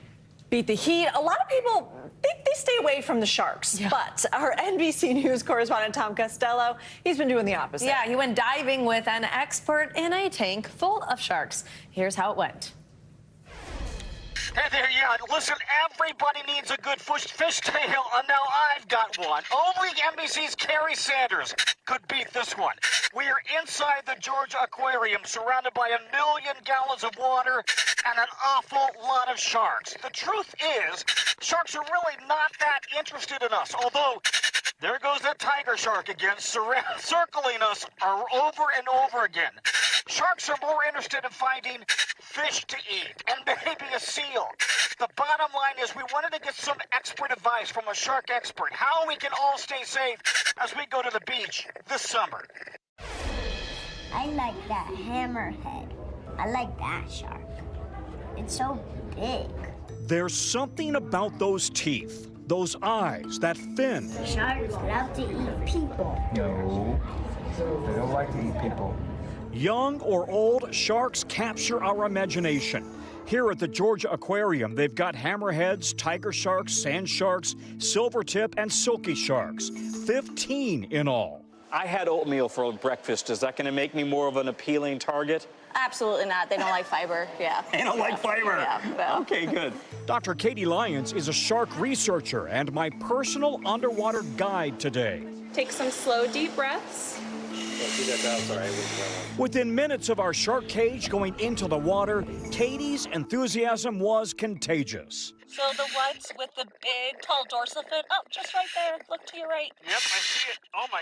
beat the heat, a lot of people they stay away from the sharks. But our NBC News correspondent Tom Costello, he's been doing the opposite. Yeah, he went diving with an expert in a tank full of sharks. Here's how it went. Hey there, listen, everybody needs a good fishtail, and now I've got one. Only NBC's Carrie Sanders. could beat this one. We are inside the Georgia Aquarium, surrounded by 1 million gallons of water and an awful lot of sharks. The truth is, sharks are really not that interested in us, although there goes that tiger shark again, circling us over and over again. Sharks are more interested in finding fish to eat and maybe a seal. The bottom line is we wanted to get some expert advice from a shark expert, how we can all stay safe as we go to the beach this summer. I like that hammerhead. I like that shark. It's so big. There's something about those teeth, those eyes, that fin. Sharks love to eat people. No, they don't like to eat people. Young or old, sharks capture our imagination. Here at the Georgia Aquarium, they've got hammerheads, tiger sharks, sand sharks, silvertip, and silky sharks. 15 in all. I had oatmeal for breakfast. Is that going to make me more of an appealing target? Absolutely not. They don't like fiber. Yeah. They don't like fiber. Yeah. Okay, good. Dr. Katie Lyons is a shark researcher and my personal underwater guide today. Take some slow, deep breaths. Within minutes of our shark cage going into the water, Katie's enthusiasm was contagious. So the ones with the big, tall dorsal fin, oh, just right there. Look to your right. Yep, I see it. Oh, my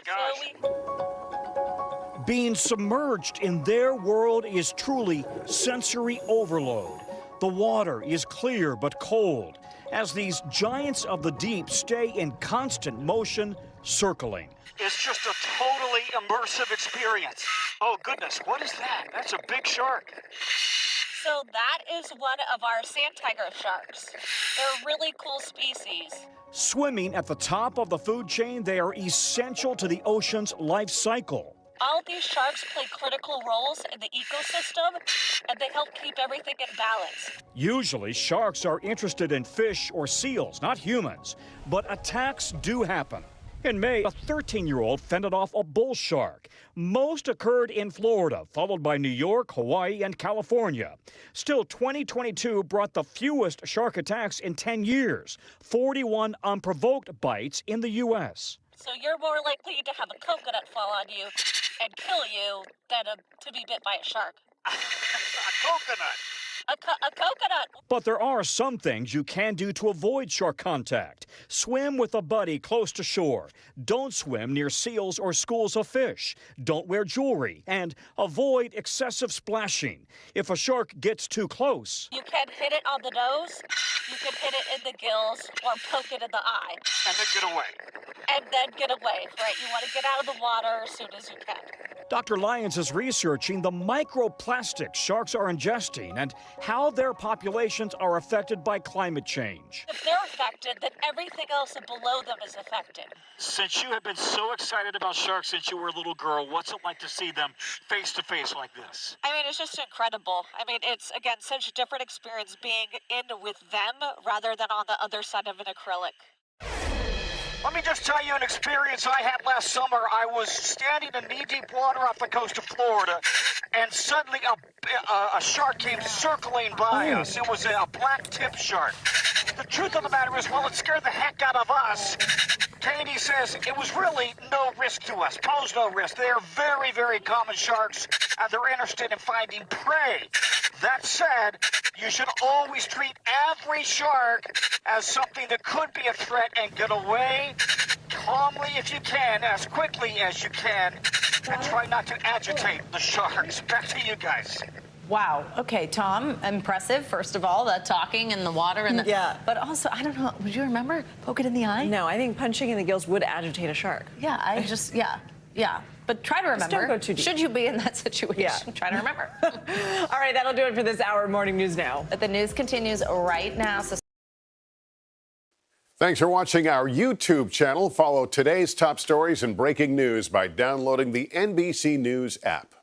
gosh. Being submerged in their world is truly sensory overload. The water is clear but cold, as these giants of the deep stay in constant motion, circling. It's just a totally immersive experience. Oh, goodness, what is that? That's a big shark. So that is one of our sand tiger sharks. They're a really cool species. Swimming at the top of the food chain, they are essential to the ocean's life cycle. All these sharks play critical roles in the ecosystem, and they help keep everything in balance. Usually, sharks are interested in fish or seals, not humans. But attacks do happen. In May, a 13-year-old fended off a bull shark. Most occurred in Florida, followed by New York, Hawaii, and California. Still, 2022 brought the fewest shark attacks in 10 years, 41 unprovoked bites in the U.S. So you're more likely to have a coconut fall on you and kill you than to be bit by a shark. A coconut. A coconut. But there are some things you can do to avoid shark contact. Swim with a buddy close to shore. Don't swim near seals or schools of fish. Don't wear jewelry. And avoid excessive splashing. If a shark gets too close, You can hit it on the nose, you can hit it in the gills, or poke it in the eye. And then get away. And then get away, right? You want to get out of the water as soon as you can. Dr. Lyons is researching the microplastics sharks are ingesting and how their populations are affected by climate change. If they're affected, then everything else below them is affected. Since you have been so excited about sharks since you were a little girl, what's it like to see them face to face like this? I mean, it's just incredible. I mean, it's, again, such a different experience being in with them rather than on the other side of an acrylic. Let me just tell you an experience I had last summer. I was standing in knee-deep water off the coast of Florida, and suddenly a shark came circling by us. It was a black-tip shark. The truth of the matter is, while it scared the heck out of us, Katie says it was really no risk to us, posed no risk. They are very, very common sharks, and they're interested in finding prey. That said, you should always treat every shark as something that could be a threat and get away calmly if you can, as quickly as you can, and try not to agitate the sharks. Back to you guys. Wow. Okay, Tom, impressive, first of all, the talking in the water. And Yeah. But also, I don't know, would you remember poke it in the eye? No, I think punching in the gills would agitate a shark. Yeah, yeah. But try to remember. Just don't go too deep. Should you be in that situation? Yeah. Try to remember. All right, that'll do it for this hour of Morning News Now. But the news continues right now. So Thanks for watching our YouTube channel. Follow today's top stories and breaking news by downloading the NBC News app.